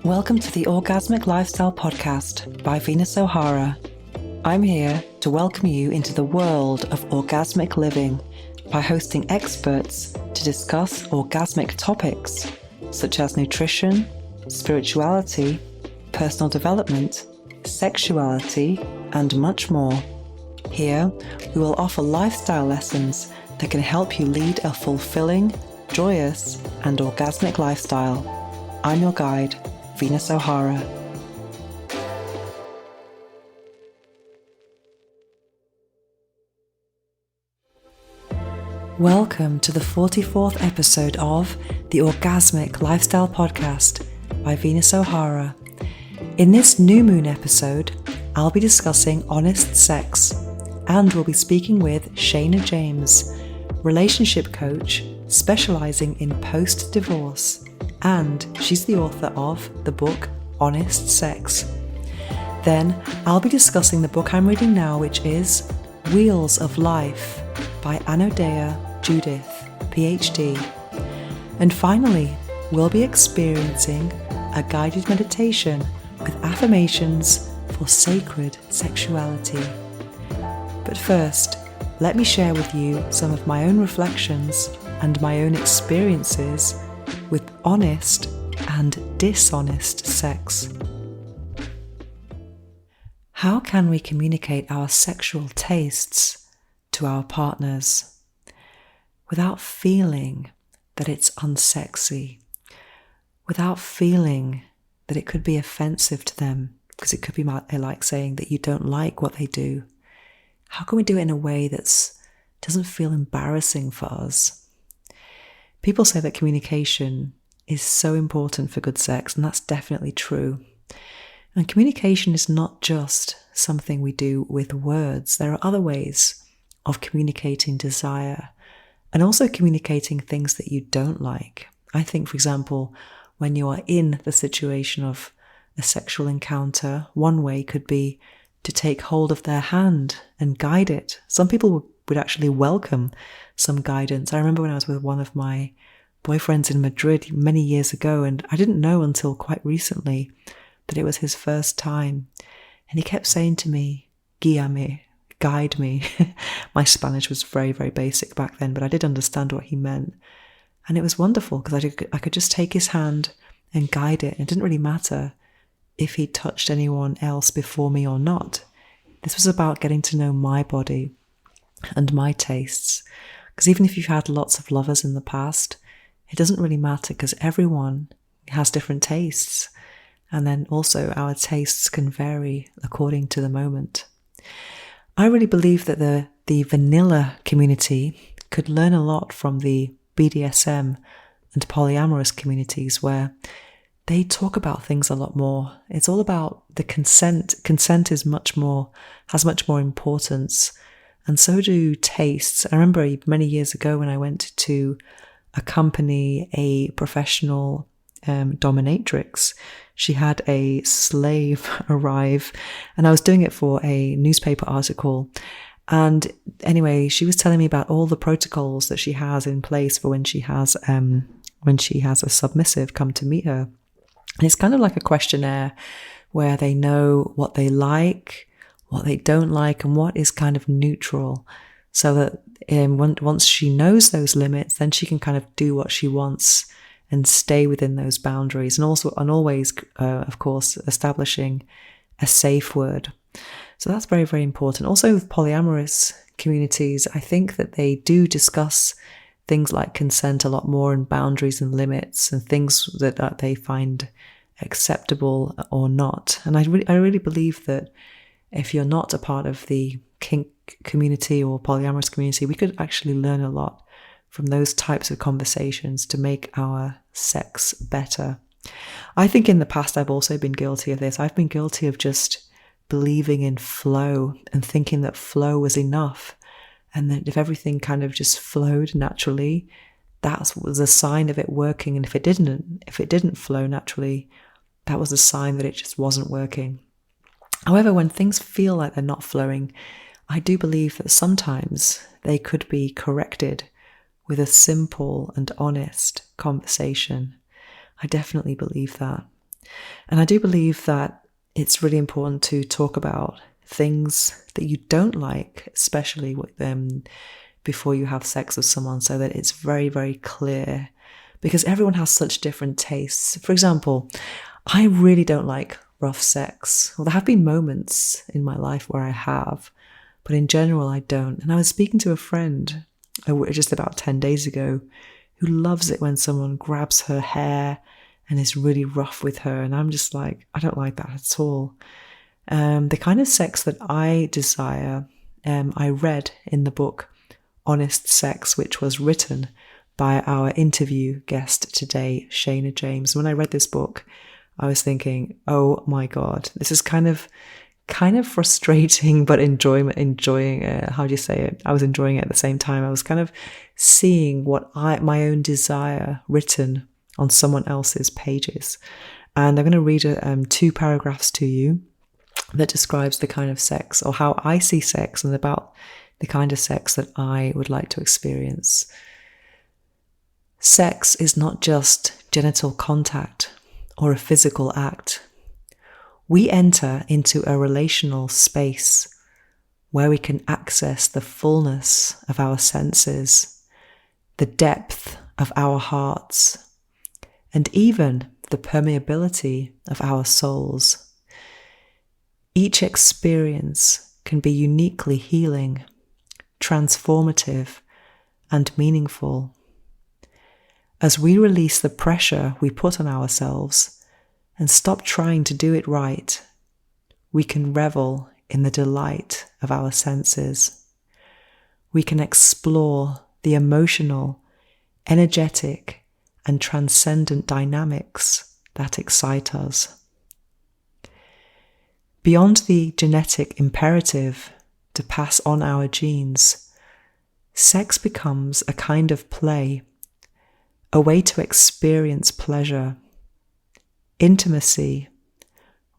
Welcome to the Orgasmic Lifestyle Podcast by Venus O'Hara. I'm here to welcome you into the world of orgasmic living by hosting experts to discuss orgasmic topics such as nutrition, spirituality, personal development, sexuality, and much more. Here, we will offer lifestyle lessons that can help you lead a fulfilling, joyous, and orgasmic lifestyle. I'm your guide, Venus O'Hara. Welcome to the 44th episode of the Orgasmic Lifestyle Podcast by Venus O'Hara. In this new moon episode, I'll be discussing honest sex, and we'll be speaking with Shana James, relationship coach specializing in post-divorce, and she's the author of the book Honest Sex. Then I'll be discussing the book I'm reading now, which is Wheels of Life by Anodea Judith, PhD. And finally, we'll be experiencing a guided meditation with affirmations for sacred sexuality. But first, let me share with you some of my own reflections and my own experiences with honest and dishonest sex. How can we communicate our sexual tastes to our partners without feeling that it's unsexy, without feeling that it could be offensive to them, because it could be like saying that you don't like what they do? How can we do it in a way that doesn't feel embarrassing for us? People say that communication is so important for good sex, and that's definitely true. And communication is not just something we do with words. There are other ways of communicating desire and also communicating things that you don't like. I think, for example, when you are in the situation of a sexual encounter, one way could be to take hold of their hand and guide it. Some people would actually welcome some guidance. I remember when I was with one of my boyfriends in Madrid many years ago, and I didn't know until quite recently that it was his first time. And he kept saying to me, guíame, guide me. My Spanish was very, very basic back then, but I did understand what he meant. And it was wonderful because I could just take his hand and guide it. It didn't really matter if he touched anyone else before me or not. This was about getting to know my body and my tastes. Because even if you've had lots of lovers in the past, it doesn't really matter because everyone has different tastes. And then also our tastes can vary according to the moment. I really believe that the vanilla community could learn a lot from the BDSM and polyamorous communities, where they talk about things a lot more. It's all about the consent. Consent is has much more importance. And so do tastes. I remember many years ago when I went to accompany a professional dominatrix. She had a slave arrive, and I was doing it for a newspaper article. And anyway, she was telling me about all the protocols that she has in place for when she has a submissive come to meet her. And it's kind of like a questionnaire where they know what they like, what they don't like, and what is kind of neutral, so that once she knows those limits, then she can kind of do what she wants and stay within those boundaries, and always, of course, establishing a safe word. So that's very, very important. Also, with polyamorous communities, I think that they do discuss things like consent a lot more, and boundaries and limits and things that they find acceptable or not. And I really believe that if you're not a part of the kink community or polyamorous community, we could actually learn a lot from those types of conversations to make our sex better. I think in the past I've also been guilty of this. I've been guilty of just believing in flow and thinking that flow was enough, and that if everything kind of just flowed naturally, that was a sign of it working. And if it didn't flow naturally, that was a sign that it just wasn't working. However, when things feel like they're not flowing, I do believe that sometimes they could be corrected with a simple and honest conversation. I definitely believe that. And I do believe that it's really important to talk about things that you don't like, especially with them before you have sex with someone, so that it's very, very clear, because everyone has such different tastes. For example, I really don't like rough sex. Well, there have been moments in my life where I have, but in general, I don't. And I was speaking to a friend just about 10 days ago who loves it when someone grabs her hair and is really rough with her. And I'm just like, I don't like that at all. The kind of sex that I desire, I read in the book Honest Sex, which was written by our interview guest today, Shana James. When I read this book, I was thinking, oh my God, this is kind of frustrating, but enjoying it. How do you say it? I was enjoying it at the same time. I was kind of seeing my own desire written on someone else's pages. And I'm going to read 2 paragraphs to you that describes the kind of sex, or how I see sex, and about the kind of sex that I would like to experience. Sex is not just genital contact or a physical act. We enter into a relational space where we can access the fullness of our senses, the depth of our hearts, and even the permeability of our souls. Each experience can be uniquely healing, transformative, and meaningful. As we release the pressure we put on ourselves and stop trying to do it right, we can revel in the delight of our senses. We can explore the emotional, energetic, and transcendent dynamics that excite us. Beyond the genetic imperative to pass on our genes, sex becomes a kind of play, a way to experience pleasure, intimacy,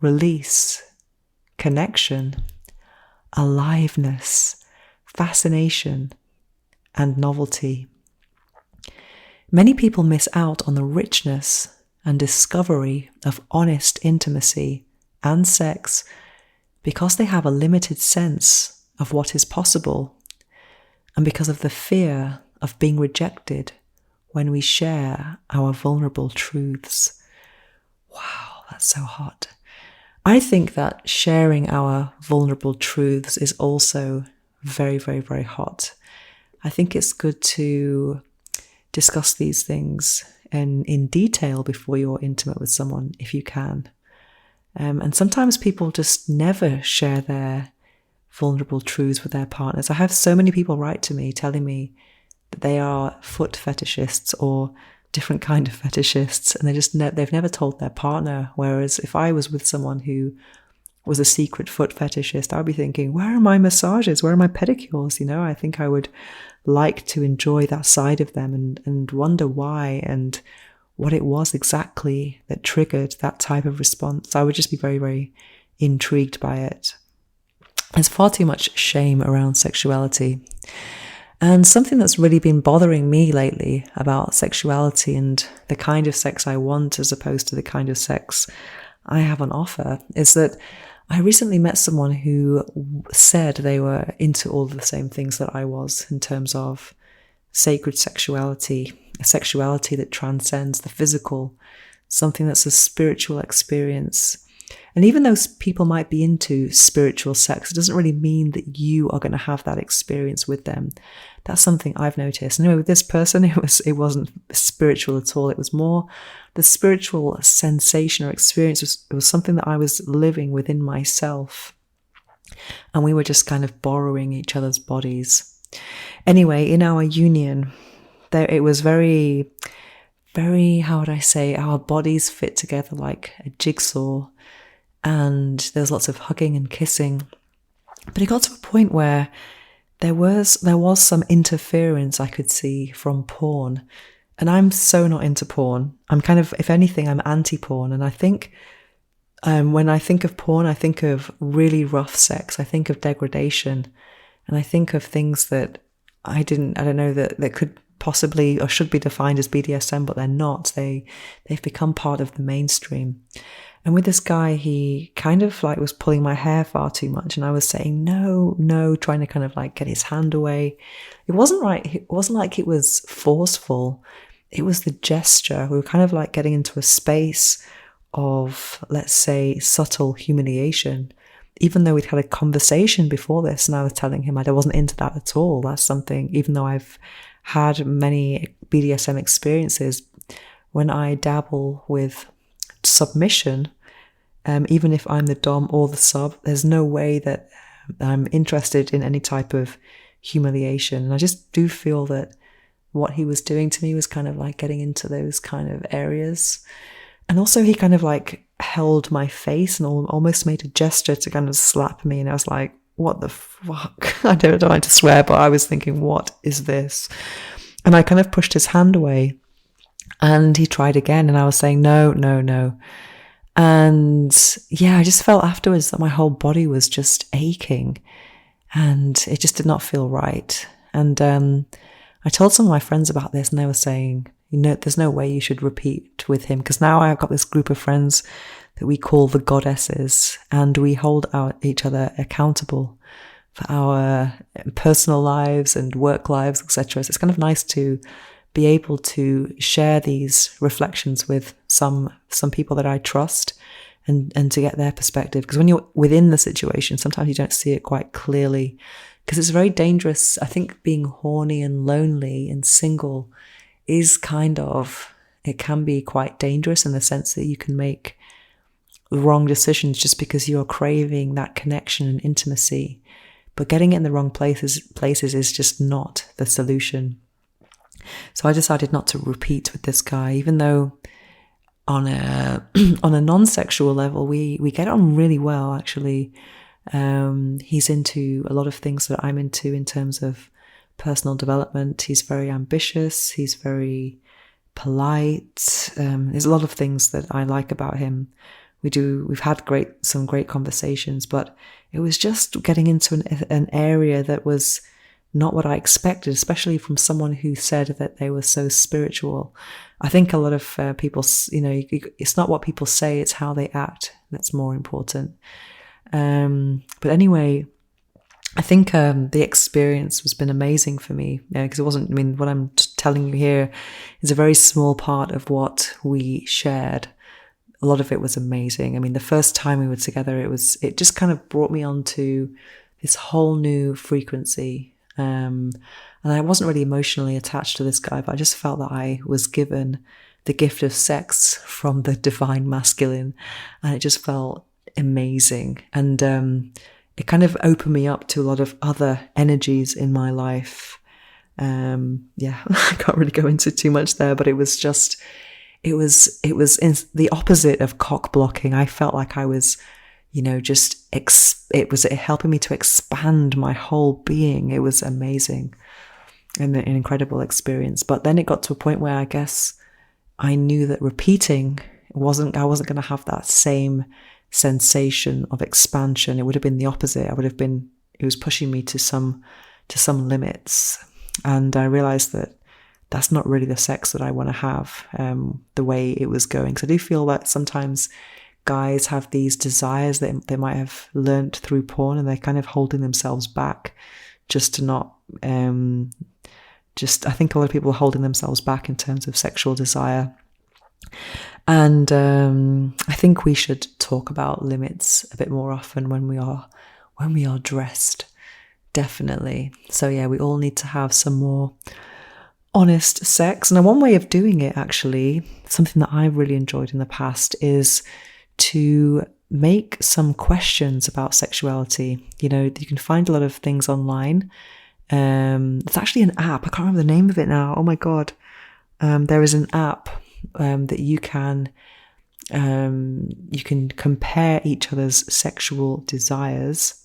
release, connection, aliveness, fascination, and novelty. Many people miss out on the richness and discovery of honest intimacy and sex because they have a limited sense of what is possible, and because of the fear of being rejected when we share our vulnerable truths. Wow, that's so hot. I think that sharing our vulnerable truths is also very, very, very hot. I think it's good to discuss these things in detail before you're intimate with someone, if you can. And sometimes people just never share their vulnerable truths with their partners. I have so many people write to me telling me that they are foot fetishists or different kind of fetishists, and they've never told their partner. Whereas if I was with someone who was a secret foot fetishist, I would be thinking, where are my massages? Where are my pedicures? You know, I think I would like to enjoy that side of them and wonder why and what it was exactly that triggered that type of response. I would just be very, very intrigued by it. There's far too much shame around sexuality. And something that's really been bothering me lately about sexuality and the kind of sex I want as opposed to the kind of sex I have on offer is that I recently met someone who said they were into all of the same things that I was in terms of sacred sexuality, a sexuality that transcends the physical, something that's a spiritual experience. And even though people might be into spiritual sex, it doesn't really mean that you are going to have that experience with them. That's something I've noticed. Anyway, with this person, it wasn't spiritual at all. It was more the spiritual sensation or experience. It was something that I was living within myself. And we were just kind of borrowing each other's bodies. Anyway, in our union, it was very, very, how would I say, our bodies fit together like a jigsaw. And there was lots of hugging and kissing. But it got to a point where there was some interference I could see from porn. And I'm so not into porn. I'm kind of, if anything, I'm anti-porn. And I think when I think of porn, I think of really rough sex. I think of degradation. And I think of things that that could possibly or should be defined as BDSM, but they're not. They've become part of the mainstream. And with this guy, he kind of like was pulling my hair far too much, and I was saying no, trying to kind of like get his hand away. It wasn't right. It wasn't like it was forceful. It was the gesture. We were kind of like getting into a space of, let's say, subtle humiliation. Even though we'd had a conversation before this, and I was telling him I wasn't into that at all. That's something, even though I've had many BDSM experiences, when I dabble with submission, even if I'm the dom or the sub, there's no way that I'm interested in any type of humiliation. And I just do feel that what he was doing to me was kind of like getting into those kind of areas. And also he kind of like held my face and almost made a gesture to kind of slap me. And I was like, what the fuck? I don't like to swear, but I was thinking, what is this? And I kind of pushed his hand away. And he tried again, and I was saying, no. And yeah, I just felt afterwards that my whole body was just aching, and it just did not feel right. And I told some of my friends about this, and they were saying, there's no way you should repeat with him, because now I've got this group of friends that we call the goddesses, and we hold each other accountable for our personal lives and work lives, etc. So it's kind of nice to be able to share these reflections with some people that I trust, and to get their perspective. Because when you're within the situation, sometimes you don't see it quite clearly, because it's very dangerous. I think being horny and lonely and single is it can be quite dangerous in the sense that you can make the wrong decisions just because you're craving that connection and intimacy. But getting it in the wrong places is just not the solution. So I decided not to repeat with this guy, even though on a non-sexual level, we get on really well, actually. He's into a lot of things that I'm into in terms of personal development. He's very ambitious. He's very polite. There's a lot of things that I like about him. We've had some great conversations, but it was just getting into an area that was not what I expected, especially from someone who said that they were so spiritual. I think a lot of people, it's not what people say, it's how they act that's more important. But anyway, I think the experience has been amazing for me, because it wasn't, what I'm telling you here is a very small part of what we shared. A lot of it was amazing. The first time we were together, it just kind of brought me onto this whole new frequency. And I wasn't really emotionally attached to this guy, but I just felt that I was given the gift of sex from the divine masculine, and it just felt amazing. And it kind of opened me up to a lot of other energies in my life. I can't really go into too much there, but it was the opposite of cock blocking. I felt like I was it was helping me to expand my whole being. It was amazing and an incredible experience. But then it got to a point where I guess I knew that repeating I wasn't going to have that same sensation of expansion. It would have been the opposite. It was pushing me to some limits. And I realized that that's not really the sex that I want to have, the way it was going. So I do feel that sometimes guys have these desires that they might have learnt through porn, and they're kind of holding themselves back just to not, I think a lot of people are holding themselves back in terms of sexual desire. And I think we should talk about limits a bit more often when we are dressed, definitely. So yeah, we all need to have some more honest sex. And one way of doing it, actually, something that I've really enjoyed in the past, is to make some questions about sexuality. You can find a lot of things online. It's actually an app. I can't remember the name of it now. Oh my God. There is an app that you can compare each other's sexual desires.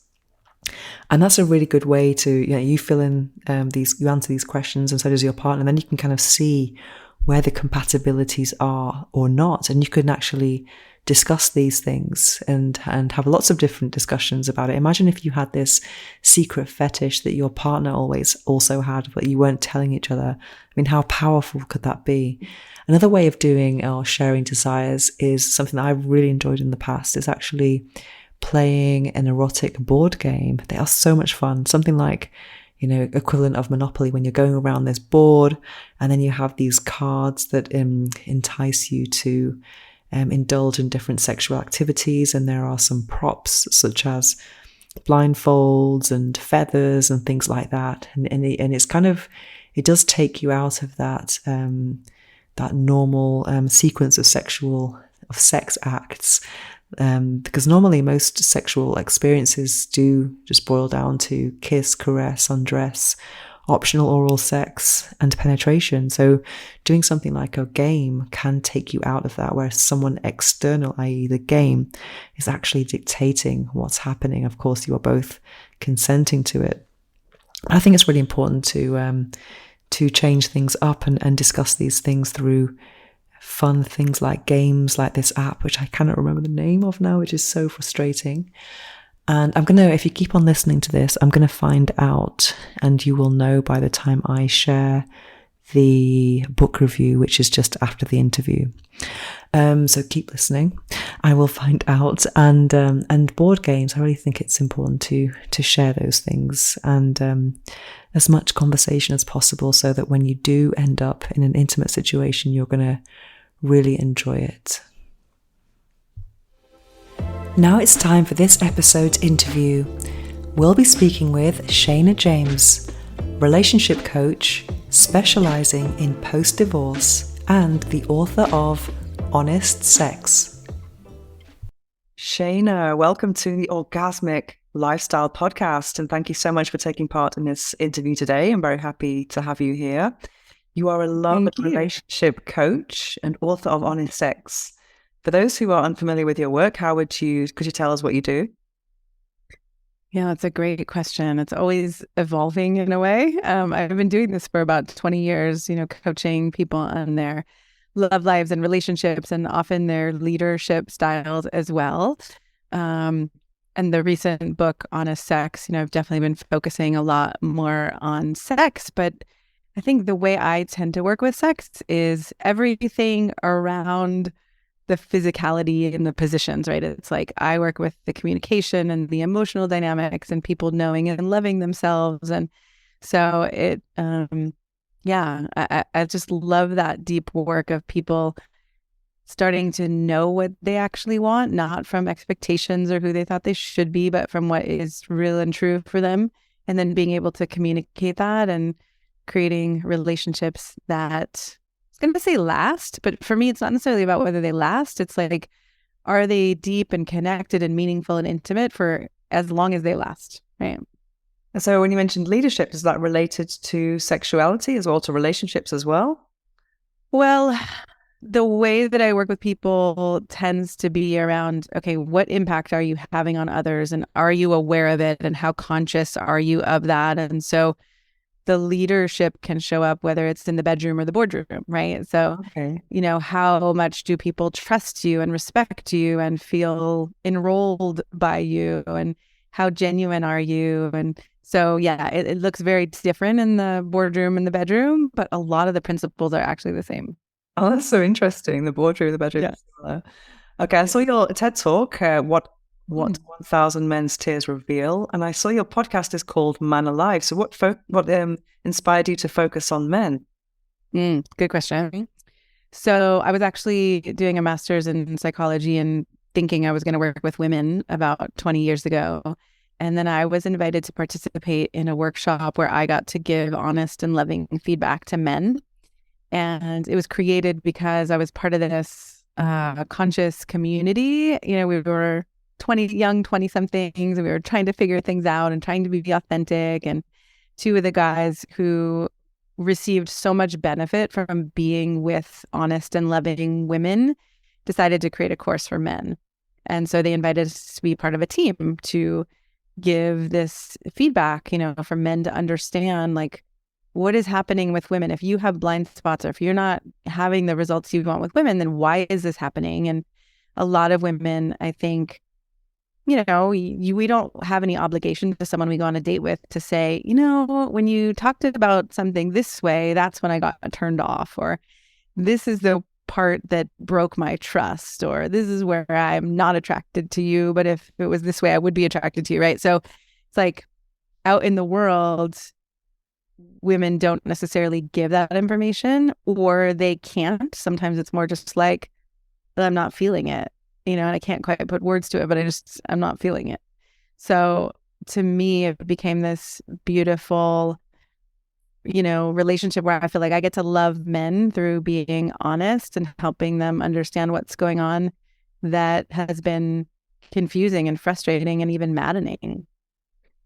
And that's a really good way to, you fill in you answer these questions, and so does your partner. And then you can kind of see where the compatibilities are or not. And you can actually discuss these things and have lots of different discussions about it. Imagine if you had this secret fetish that your partner always also had, but you weren't telling each other. I mean, how powerful could that be? Another way of doing or sharing desires is something that I've really enjoyed in the past, is actually playing an erotic board game. They are so much fun. Something like, equivalent of Monopoly, when you're going around this board and then you have these cards that entice you to indulge in different sexual activities. And there are some props such as blindfolds and feathers and things like that. And it's kind of, it does take you out of that normal sequence of sex acts. Because normally most sexual experiences do just boil down to kiss, caress, undress, optional oral sex, and penetration. So doing something like a game can take you out of that, where someone external, i.e. the game, is actually dictating what's happening. Of course, you are both consenting to it. I think it's really important to change things up and discuss these things through fun things like games, like this app, which I cannot remember the name of now, which is so frustrating. And if you keep on listening to this, I'm going to find out, and you will know by the time I share the book review, which is just after the interview. So keep listening. I will find out. And board games, I really think it's important to share those things and as much conversation as possible, so that when you do end up in an intimate situation, you're going to really enjoy it. Now it's time for this episode's interview. We'll be speaking with Shana James, relationship coach specializing in post-divorce and the author of Honest Sex. Shana, welcome to the Orgasmic Lifestyle Podcast, and thank you so much for taking part in this interview today. I'm very happy to have you here. You are a love and relationship coach and author of Honest Sex. For those who are unfamiliar with your work, could you tell us what you do? Yeah, that's a great question. It's always evolving in a way. I've been doing this for about 20 years, coaching people on their love lives and relationships, and often their leadership styles as well. And the recent book, Honest Sex, I've definitely been focusing a lot more on sex, but I think the way I tend to work with sex is everything around the physicality and the positions, right? It's like I work with the communication and the emotional dynamics and people knowing and loving themselves. And so I just love that deep work of people starting to know what they actually want, not from expectations or who they thought they should be, but from what is real and true for them. And then being able to communicate that and creating relationships that, I was going to say last, but for me, it's not necessarily about whether they last. It's like, are they deep and connected and meaningful and intimate for as long as they last, right? So when you mentioned leadership, is that related to sexuality as well, to relationships as well? Well, the way that I work with people tends to be around, okay, what impact are you having on others? And are you aware of it? And how conscious are you of that? And so the leadership can show up whether it's in the bedroom or the boardroom, right? So, okay. How much do people trust you and respect you and feel enrolled by you? And how genuine are you? And so, it looks very different in the boardroom and the bedroom, but a lot of the principles are actually the same. Oh, that's so interesting. The boardroom, the bedroom. Yeah. Okay, I saw your TED Talk, What 1,000 Men's Tears Reveal, and I saw your podcast is called Man Alive. So what inspired you to focus on men? Good question. So I was actually doing a master's in psychology and thinking I was going to work with women about 20 years ago. And then I was invited to participate in a workshop where I got to give honest and loving feedback to men. And it was created because I was part of this conscious community. We were 20-somethings, and we were trying to figure things out and trying to be authentic. And two of the guys who received so much benefit from being with honest and loving women decided to create a course for men. And so they invited us to be part of a team to give this feedback, for men to understand, like, what is happening with women? If you have blind spots or if you're not having the results you want with women, then why is this happening? And a lot of women, I think, we don't have any obligation to someone we go on a date with to say, when you talked about something this way, that's when I got turned off, or this is the part that broke my trust, or this is where I'm not attracted to you, but if it was this way, I would be attracted to you, right? So it's like out in the world, women don't necessarily give that information, or they can't. Sometimes it's more just like, I'm not feeling it, and I can't quite put words to it, but I'm not feeling it. So to me, it became this beautiful, relationship where I feel like I get to love men through being honest and helping them understand what's going on that has been confusing and frustrating and even maddening.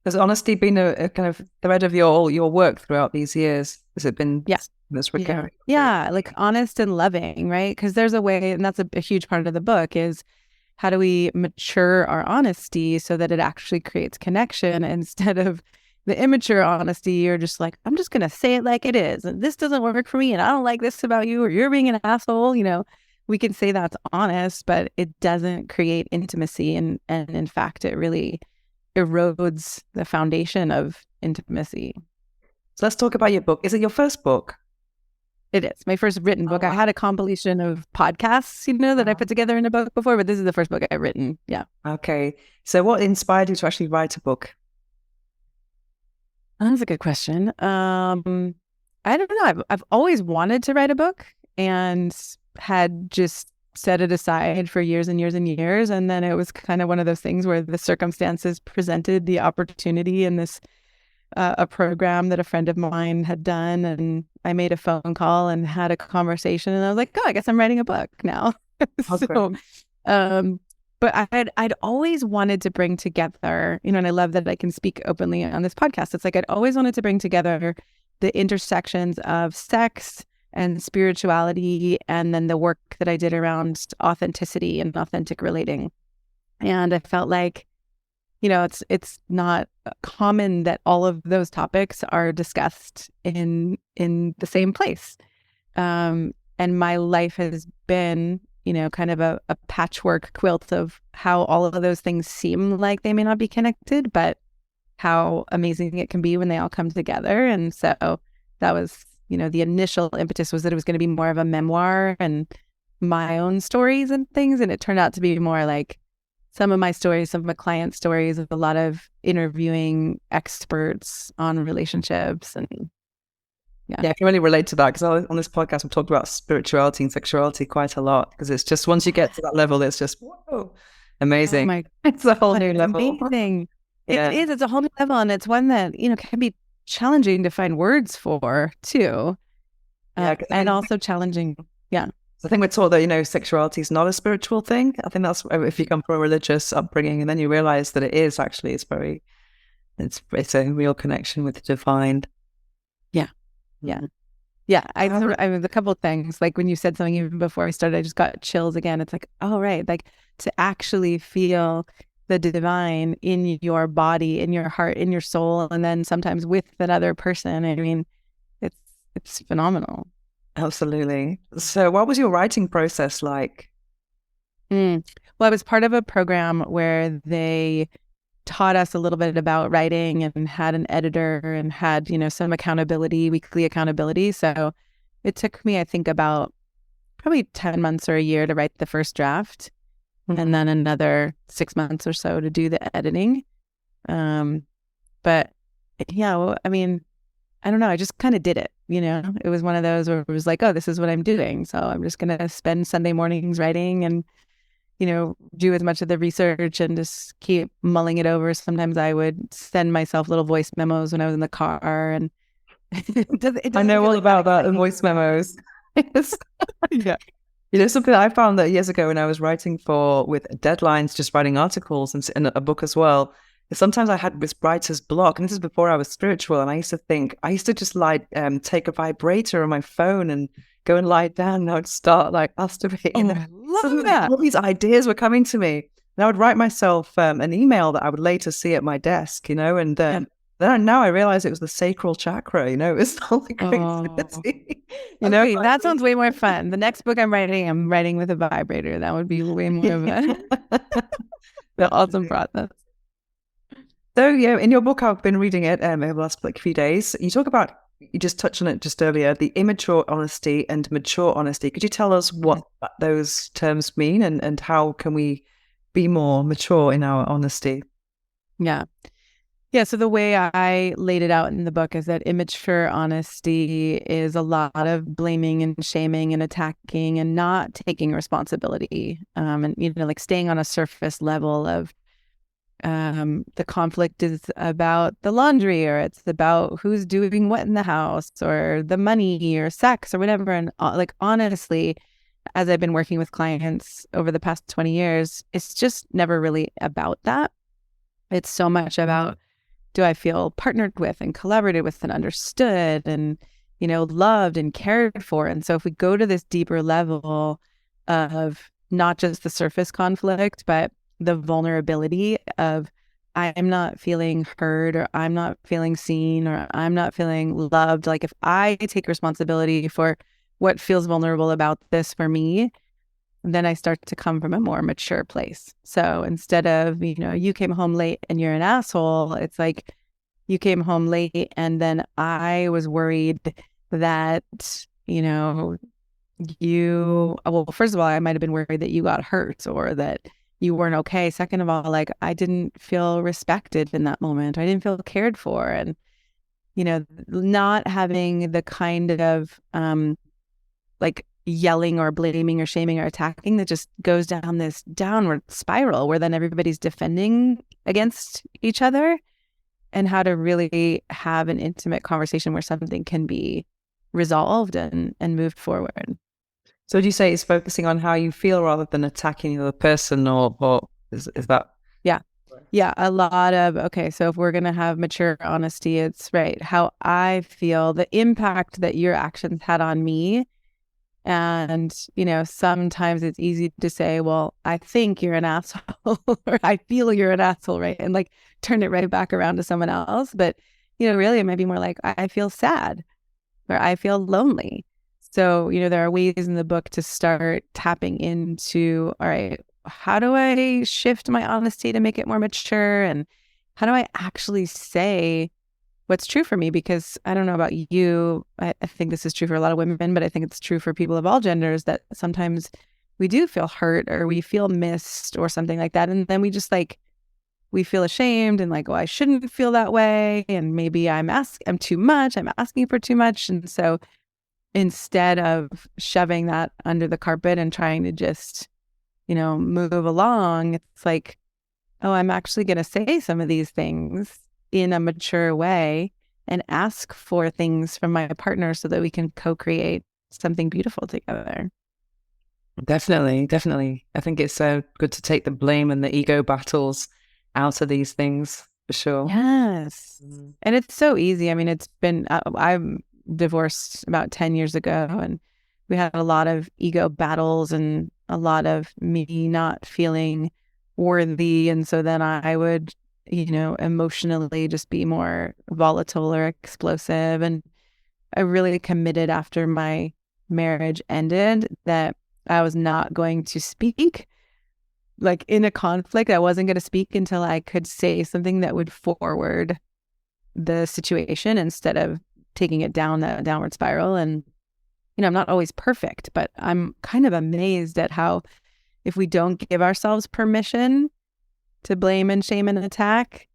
Has honesty been a kind of thread of your work throughout these years? Has it been this recurring? Yeah, like honest and loving, right? Because there's a way, and that's a huge part of the book, is how do we mature our honesty so that it actually creates connection instead of the immature honesty. You're just like, I'm just going to say it like it is. And this doesn't work for me. And I don't like this about you, or you're being an asshole. We can say that's honest, but it doesn't create intimacy. And in fact, it really erodes the foundation of intimacy. So let's talk about your book. Is it your first book? It is my first written book. I had a compilation of podcasts, that I put together in a book before, but this is the first book I've written. Yeah. Okay. So what inspired you to actually write a book? That's a good question. I don't know. I've always wanted to write a book and had just set it aside for years and years and years. And then it was kind of one of those things where the circumstances presented the opportunity in this a program that a friend of mine had done, and I made a phone call and had a conversation, and I was like, oh, I guess I'm writing a book now. But I'd always wanted to bring together, and I love that I can speak openly on this podcast. It's like I'd always wanted to bring together the intersections of sex and spirituality, and then the work that I did around authenticity and authentic relating. And I felt like, it's not common that all of those topics are discussed in the same place. And my life has been, kind of a patchwork quilt of how all of those things seem like they may not be connected, but how amazing it can be when they all come together. And so that was, the initial impetus was that it was going to be more of a memoir and my own stories and things. And it turned out to be more like some of my stories, some of my client stories, a lot of interviewing experts on relationships. And yeah, I can really relate to that, because on this podcast, we've talked about spirituality and sexuality quite a lot, because it's just, once you get to that level, it's just, whoa, amazing. Oh it's a whole new level. Amazing. Yeah. It is. It's a whole new level. And it's one that, can be challenging to find words for too. And also challenging. Yeah. I think we're taught that, sexuality is not a spiritual thing. I think that's if you come from a religious upbringing, and then you realize that it is actually, it's a real connection with the divine. Yeah. Yeah. Yeah. I mean, a couple of things, like when you said something even before I started, I just got chills again. It's like, oh, right. Like to actually feel the divine in your body, in your heart, in your soul, and then sometimes with another person. I mean, it's phenomenal. Absolutely. So what was your writing process like? Well, I was part of a program where they taught us a little bit about writing and had an editor and had, some accountability, weekly accountability. So it took me, I think, about probably 10 months or a year to write the first draft, and then another 6 months or so to do the editing. But yeah, well, I mean, I don't know. I just kind of did it. It was one of those where it was like, oh, this is what I'm doing. So I'm just going to spend Sunday mornings writing and, do as much of the research and just keep mulling it over. Sometimes I would send myself little voice memos when I was in the car. And I know all about that, the voice memos. Yeah. Something I found that years ago when I was writing with deadlines, just writing articles and a book as well, sometimes I had this writer's block, and this is before I was spiritual, and I used to just take a vibrator on my phone and go and lie down, and I would start masturbating. I love that. All these ideas were coming to me, and I would write myself an email that I would later see at my desk, and then Now I realize it was the sacral chakra, it was all the Oh, creativity. okay. That sounds way more fun. The next book I'm writing with a vibrator. That would be way more of a awesome process. So, yeah, in your book, I've been reading it over the last few days. You talk about, you just touched on it just earlier, the immature honesty and mature honesty. Could you tell us what those terms mean, and how can we be more mature in our honesty? Yeah. Yeah. So the way I laid it out in the book is that immature honesty is a lot of blaming and shaming and attacking and not taking responsibility. And, like staying on a surface level of the conflict is about the laundry, or it's about who's doing what in the house, or the money or sex or whatever. And like, honestly, as I've been working with clients over the past 20 years, it's just never really about that. It's so much about, do I feel partnered with and collaborated with and understood and, loved and cared for? And so if we go to this deeper level of not just the surface conflict, but the vulnerability of, I'm not feeling heard, or I'm not feeling seen, or I'm not feeling loved. Like, if I take responsibility for what feels vulnerable about this for me, then I start to come from a more mature place. So instead of, you came home late and you're an asshole, it's like, you came home late and then I was worried that, well, first of all, I might have been worried that you got hurt or that you weren't okay. Second of all, like, I didn't feel respected in that moment. I didn't feel cared for. And, not having the kind of like yelling or blaming or shaming or attacking that just goes down this downward spiral where then everybody's defending against each other, and how to really have an intimate conversation where something can be resolved and moved forward. So would you say it's focusing on how you feel rather than attacking the other person, or is that? Yeah. Yeah. A lot of, okay, so if we're going to have mature honesty, it's right, how I feel, the impact that your actions had on me. And, sometimes it's easy to say, well, I think you're an asshole or I feel you're an asshole, right? And like turn it right back around to someone else. But, really it might be more like, I feel sad or I feel lonely. So, there are ways in the book to start tapping into, all right, how do I shift my honesty to make it more mature? And how do I actually say what's true for me? Because I don't know about you, I think this is true for a lot of women, but I think it's true for people of all genders, that sometimes we do feel hurt or we feel missed or something like that. And then we just like, we feel ashamed and like, oh, I shouldn't feel that way. And maybe I'm too much, I'm asking for too much. And so instead of shoving that under the carpet and trying to just, move along, it's like, oh, I'm actually going to say some of these things in a mature way and ask for things from my partner so that we can co-create something beautiful together. Definitely. I think it's so good to take the blame and the ego battles out of these things, for sure. Yes. And it's so easy. I mean, I'm divorced about 10 years ago, and we had a lot of ego battles and a lot of me not feeling worthy. And so then I would, emotionally just be more volatile or explosive. And I really committed after my marriage ended that I was not going to speak. Like in a conflict, I wasn't going to speak until I could say something that would forward the situation instead of taking it down that downward spiral. And, I'm not always perfect, but I'm kind of amazed at how, if we don't give ourselves permission to blame and shame and attack,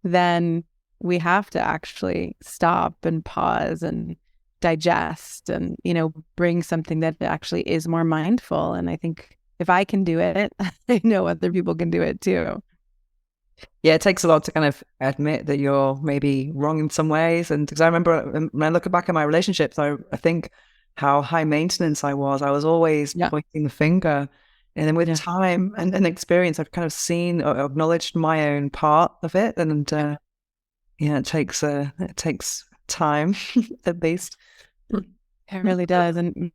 then we have to actually stop and pause and digest and, bring something that actually is more mindful. And I think if I can do it, I know other people can do it too. Yeah, it takes a lot to kind of admit that you're maybe wrong in some ways. And because I remember when I look back at my relationships, I think how high maintenance I was. I was always pointing the finger. And then with time and experience, I've kind of seen or acknowledged my own part of it. And it takes time at least. It really does. And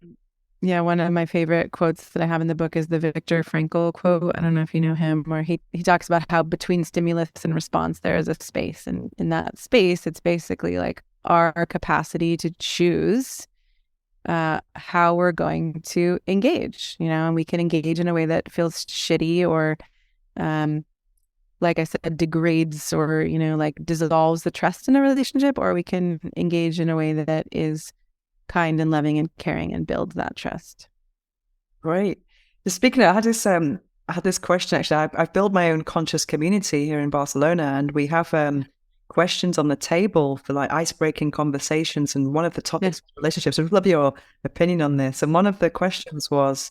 Yeah, one of my favorite quotes that I have in the book is the Viktor Frankl quote. I don't know if you know him, where he talks about how between stimulus and response there is a space. And in that space, it's basically like our capacity to choose how we're going to engage, and we can engage in a way that feels shitty or like I said, degrades or, like dissolves the trust in a relationship, or we can engage in a way that is kind and loving and caring and builds that trust. Great. Speaking of, I had this question actually. I've built my own conscious community here in Barcelona, and we have questions on the table for like icebreaking conversations. And one of the topics was relationships. I'd love your opinion on this. And one of the questions was,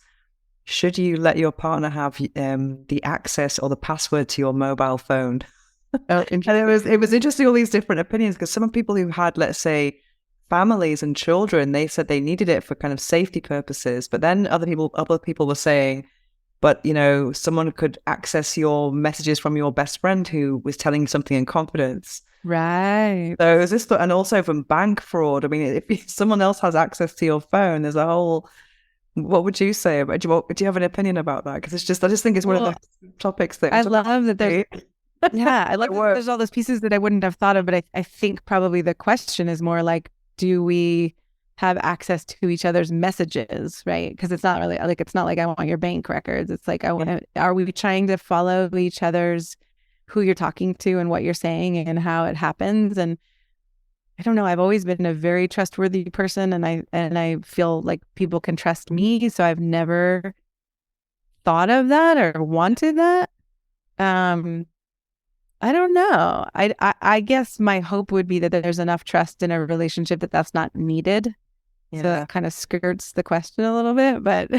should you let your partner have the access or the password to your mobile phone? And it was interesting, all these different opinions, because some people who had, let's say, families and children, they said they needed it for kind of safety purposes. But then other people were saying, but someone could access your messages from your best friend who was telling something in confidence. Right. So is this, and also from bank fraud. I mean, if someone else has access to your phone, there's a whole. What would you say? Do you have an opinion about that? Because I just think it's one of the topics that I love that there's. Yeah, I love that there's all those pieces that I wouldn't have thought of, but I think probably the question is more like, do we have access to each other's messages, right? Because it's not really like, it's not like I want your bank records. It's like, are we trying to follow each other's, who you're talking to and what you're saying and how it happens? And I don't know, I've always been a very trustworthy person, and I feel like people can trust me. So I've never thought of that or wanted that. I don't know. I guess my hope would be that there's enough trust in a relationship that that's not needed. Yeah. So that kind of skirts the question a little bit, but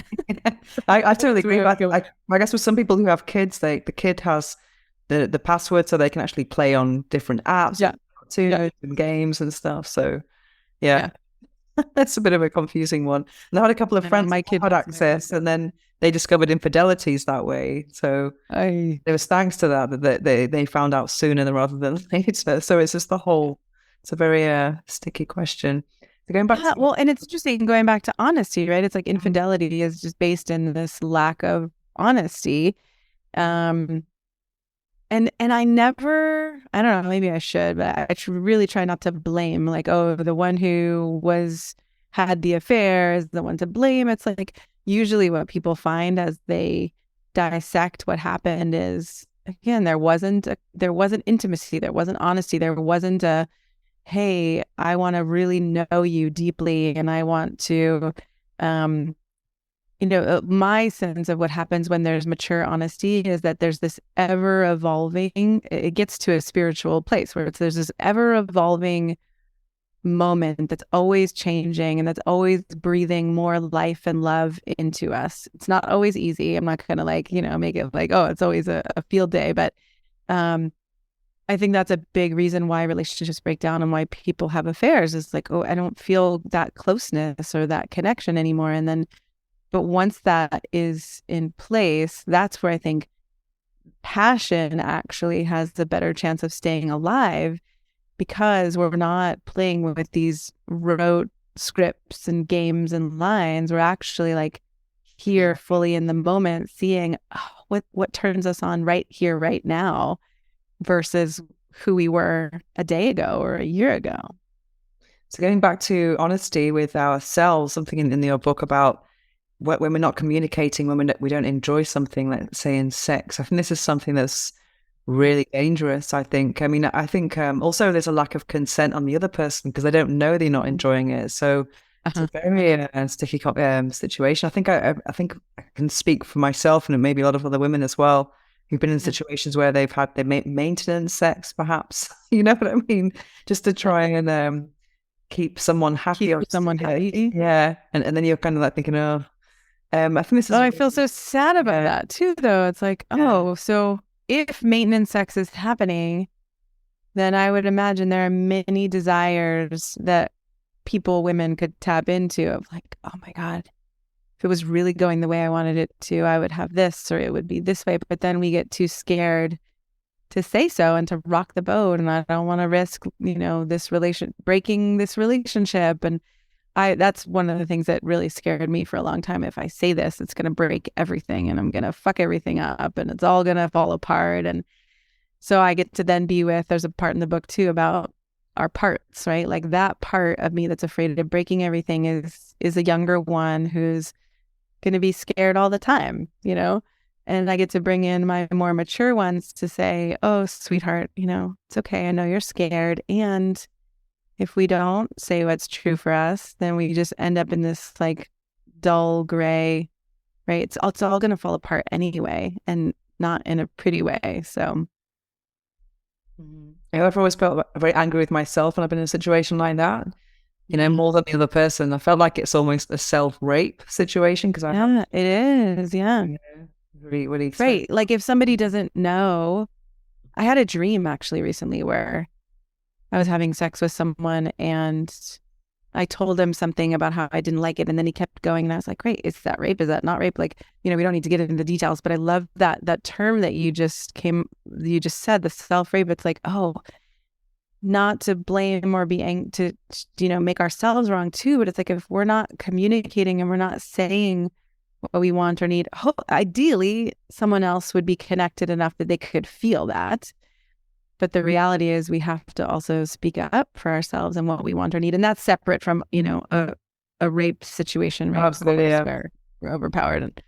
I totally agree. I guess with some people who have kids, the kid has the password so they can actually play on different apps, and games and stuff. So yeah. That's a bit of a confusing one. And I had a couple of friends who had access, and then they discovered infidelities that way. So there was thanks to that they found out sooner rather than later. So it's just it's a very sticky question. So going back and it's interesting going back to honesty, right? It's like infidelity is just based in this lack of honesty. And I never, I don't know, maybe I should, but I should really try not to blame, like, oh, the one who had the affair is the one to blame. It's like usually what people find as they dissect what happened is, again, there wasn't intimacy, there wasn't honesty, there wasn't a, hey, I want to really know you deeply, and I want to, my sense of what happens when there's mature honesty is that there's this ever evolving, it gets to a spiritual place where there's this ever evolving moment that's always changing and that's always breathing more life and love into us. It's not always easy. I'm not going to make it like, oh, it's always a field day. But I think that's a big reason why relationships break down and why people have affairs is like, oh, I don't feel that closeness or that connection anymore. And then but once that is in place, that's where I think passion actually has the better chance of staying alive, because we're not playing with these rote scripts and games and lines. We're actually like here fully in the moment, seeing what turns us on right here, right now, versus who we were a day ago or a year ago. So going back to honesty with ourselves, something in your book about when we're not communicating, when we don't enjoy something, let's say in sex, I think this is something that's really dangerous. I think also there's a lack of consent on the other person because they don't know they're not enjoying it. So it's a very sticky situation. I think I can speak for myself and maybe a lot of other women as well who've been in situations where they've had their maintenance sex, perhaps. You know what I mean? Just to try and keep someone happy. Yeah. And then you're kind of like thinking, I think this is. I feel so sad about that too, though. It's like, so if maintenance sex is happening, then I would imagine there are many desires that women could tap into of like, oh my God, if it was really going the way I wanted it to, I would have this, or it would be this way. But then we get too scared to say so and to rock the boat. And I don't want to risk, breaking this relationship. And that's one of the things that really scared me for a long time. If I say this, it's going to break everything and I'm going to fuck everything up and it's all going to fall apart. And so I get to then be with, there's a part in the book too about our parts, right? Like that part of me that's afraid of breaking everything is a younger one who's going to be scared all the time, And I get to bring in my more mature ones to say, oh, sweetheart, it's okay. I know you're scared. And if we don't say what's true for us, then we just end up in this like dull gray, right? It's all going to fall apart anyway, and not in a pretty way. So I've always felt very angry with myself when I've been in a situation like that, more than the other person. I felt like it's almost a self-rape situation because it is. Yeah. Really, really right. Like if somebody doesn't know, I had a dream actually recently where I was having sex with someone and I told him something about how I didn't like it. And then he kept going and I was like, great, is that rape? Is that not rape? Like, we don't need to get into the details, but I love that term that you just said, the self-rape. It's like, oh, not to blame or be to make ourselves wrong too. But it's like, if we're not communicating and we're not saying what we want or need, ideally someone else would be connected enough that they could feel that. But the reality is we have to also speak up for ourselves and what we want or need. And that's separate from, a rape situation, right? Absolutely, yeah. Where we're overpowered.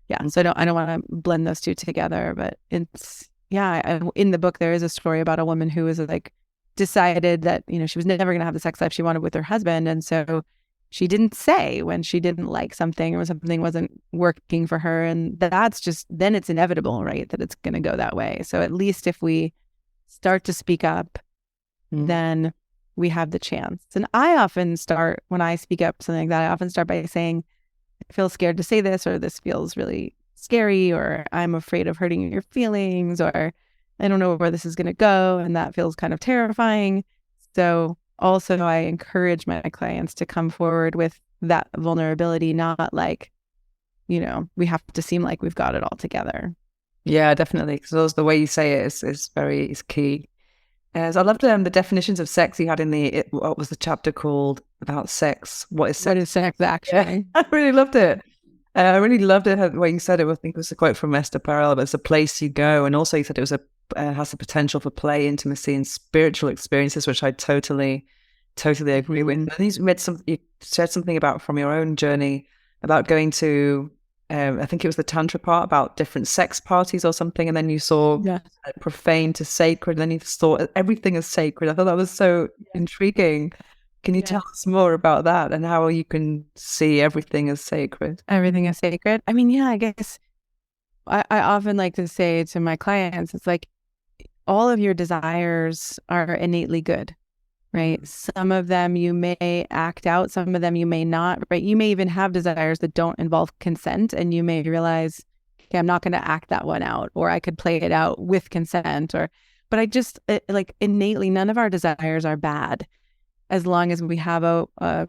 And so I don't want to blend those two together. But it's, in the book, there is a story about a woman who was like decided that, she was never going to have the sex life she wanted with her husband. And so she didn't say when she didn't like something or something wasn't working for her. And that's just, then it's inevitable, right? That it's going to go that way. So at least if we start to speak up, then we have the chance. And I often start, when I speak up something like that, I often start by saying, I feel scared to say this, or this feels really scary, or I'm afraid of hurting your feelings, or I don't know where this is going to go. And that feels kind of terrifying. So also I encourage my clients to come forward with that vulnerability, not like, we have to seem like we've got it all together. Yeah, definitely. Because the way you say it is key. So I loved the definitions of sex you had in what was the chapter called about sex? What is sex? What is sex actually? I really loved it. I really loved it the way you said it. I think it was a quote from Esther Perel, but it's a place you go. And also you said it was has the potential for play, intimacy, and spiritual experiences, which I totally agree with. And you said something about from your own journey about going to I think it was the Tantra part about different sex parties or something. And then you saw profane to sacred. And then you saw everything as sacred. I thought that was so intriguing. Can you tell us more about that and how you can see everything as sacred? Everything is sacred. I mean, I guess I often like to say to my clients, it's like all of your desires are innately good. Right. Some of them you may act out, some of them you may not, right? You may even have desires that don't involve consent and you may realize, okay, I'm not going to act that one out, or I could play it out with consent, but I just like innately, none of our desires are bad as long as we have a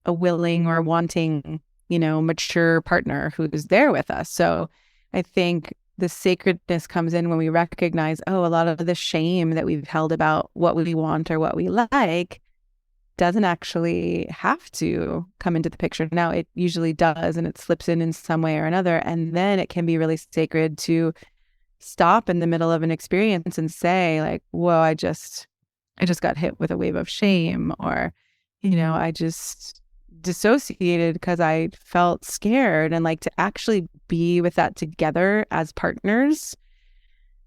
willing or wanting, mature partner who's there with us. So I think the sacredness comes in when we recognize, a lot of the shame that we've held about what we want or what we like doesn't actually have to come into the picture. Now it usually does, and it slips in some way or another. And then it can be really sacred to stop in the middle of an experience and say like, whoa, I just got hit with a wave of shame, or, I just dissociated because I felt scared, and like to actually be with that together as partners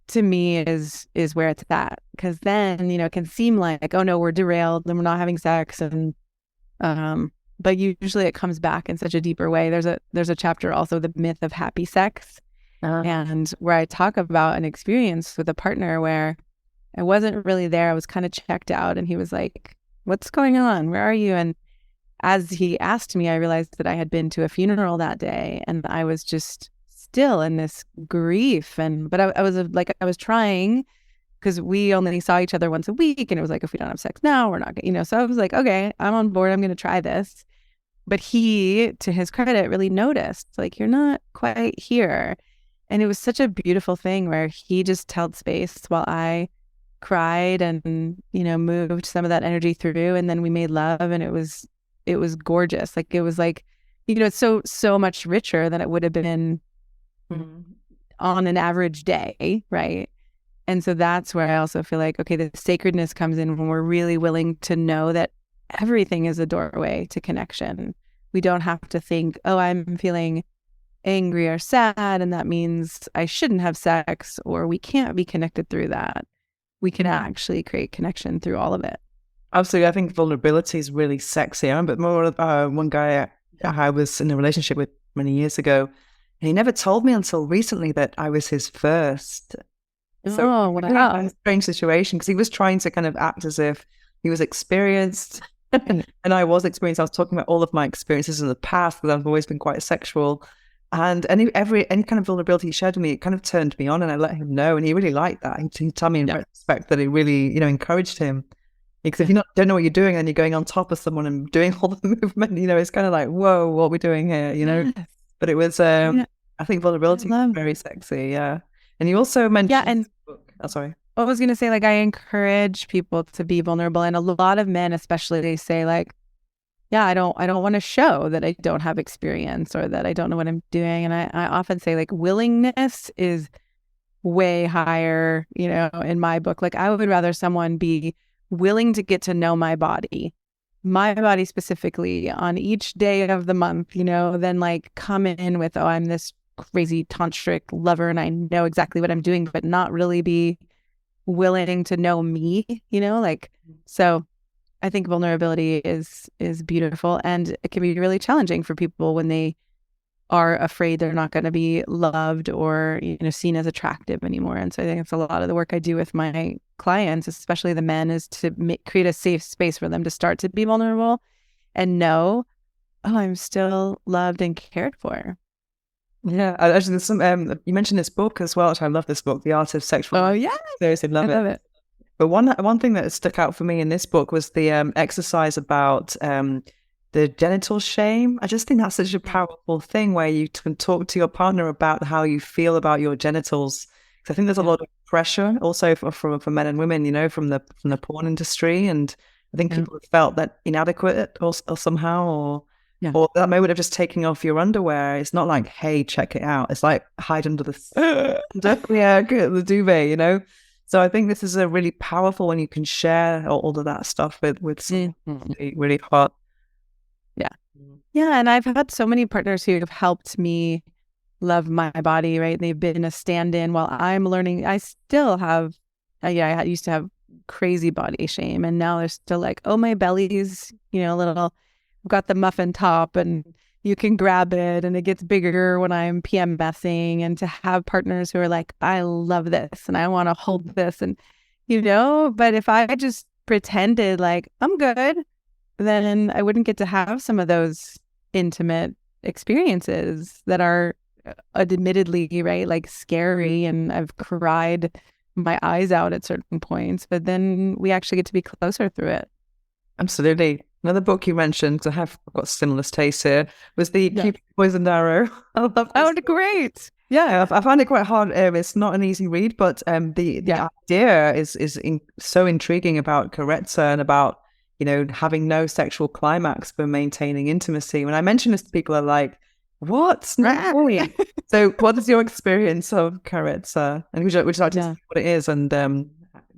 to me is where it's at. Because then, it can seem like, oh no, we're derailed and we're not having sex. And, but usually it comes back in such a deeper way. There's a chapter also, the myth of happy sex. And where I talk about an experience with a partner where I wasn't really there. I was kind of checked out, and he was like, what's going on? Where are you? And as he asked me, I realized that I had been to a funeral that day, and I was just still in this grief. But I was trying, because we only saw each other once a week, and it was like, if we don't have sex now, we're not, so I was like, okay, I'm on board. I'm going to try this. But he, to his credit, really noticed, like, you're not quite here. And it was such a beautiful thing where he just held space while I cried and, moved some of that energy through. And then we made love, and it was was gorgeous. Like, it was like, it's so much richer than it would have been on an average day, right? And so that's where I also feel like, okay, the sacredness comes in when we're really willing to know that everything is a doorway to connection. We don't have to think, oh, I'm feeling angry or sad, and that means I shouldn't have sex, or we can't be connected through that. We can actually create connection through all of it. Absolutely. I think vulnerability is really sexy. I remember one guy I was in a relationship with many years ago, and he never told me until recently that I was his first. So what a strange situation, because he was trying to kind of act as if he was experienced and I was experienced. I was talking about all of my experiences in the past, because I've always been quite sexual. And any kind of vulnerability he shared with me, it kind of turned me on, and I let him know, and he really liked that. He told me in retrospect that it really, encouraged him. Because if you don't know what you're doing, and you're going on top of someone and doing all the movement, it's kind of like, whoa, what are we doing here, But it was, I think vulnerability is very sexy, yeah. And you also mentioned... Oh, sorry. I was going to say, like, I encourage people to be vulnerable. And a lot of men, especially, they say, like, yeah, I don't want to show that I don't have experience or that I don't know what I'm doing. And I often say, like, willingness is way higher, in my book. Like, I would rather someone be willing to get to know my body specifically on each day of the month, than like come in with, oh, I'm this crazy tantric lover and I know exactly what I'm doing, but not really be willing to know me, so I think vulnerability is beautiful, and it can be really challenging for people when they are afraid they're not going to be loved or seen as attractive anymore. And so I think it's a lot of the work I do with my clients, especially the men, is to create a safe space for them to start to be vulnerable and know, oh, I'm still loved and cared for. Yeah, actually, there's some. You mentioned this book as well, which I love. This book, The Art of Sexual. Oh yeah, seriously love it. But one thing that stuck out for me in this book was the exercise about the genital shame. I just think that's such a powerful thing, where you can talk to your partner about how you feel about your genitals. Because I think there's a lot of pressure also for men and women, from the porn industry, and I think people have felt that inadequate or somehow, or that moment of just taking off your underwear. It's not like, hey, check it out. It's like, hide under the duvet, So I think this is a really powerful when you can share all of that stuff with someone really hot. Yeah. And I've had so many partners who have helped me love my body, right? They've been a stand-in while I'm learning. I still have, I used to have crazy body shame, and now they're still like, oh, my belly's, a little, I've got the muffin top and you can grab it and it gets bigger when I'm PMSing. And to have partners who are like, I love this and I want to hold this, and, but if I just pretended like I'm good, then I wouldn't get to have some of those intimate experiences that are admittedly, right, like scary, and I've cried my eyes out at certain points, but then we actually get to be closer through it. Absolutely. Another book you mentioned, because I've got similar taste here, was the Cupid's Poisoned Arrow. I love this. Oh, great. Yeah, I find it quite hard. It's not an easy read, but the idea is so intriguing about Carezza and about, having no sexual climax but maintaining intimacy. When I mention this to people, are like, what? No. So what is your experience of Carezza? And would you like to see what it is and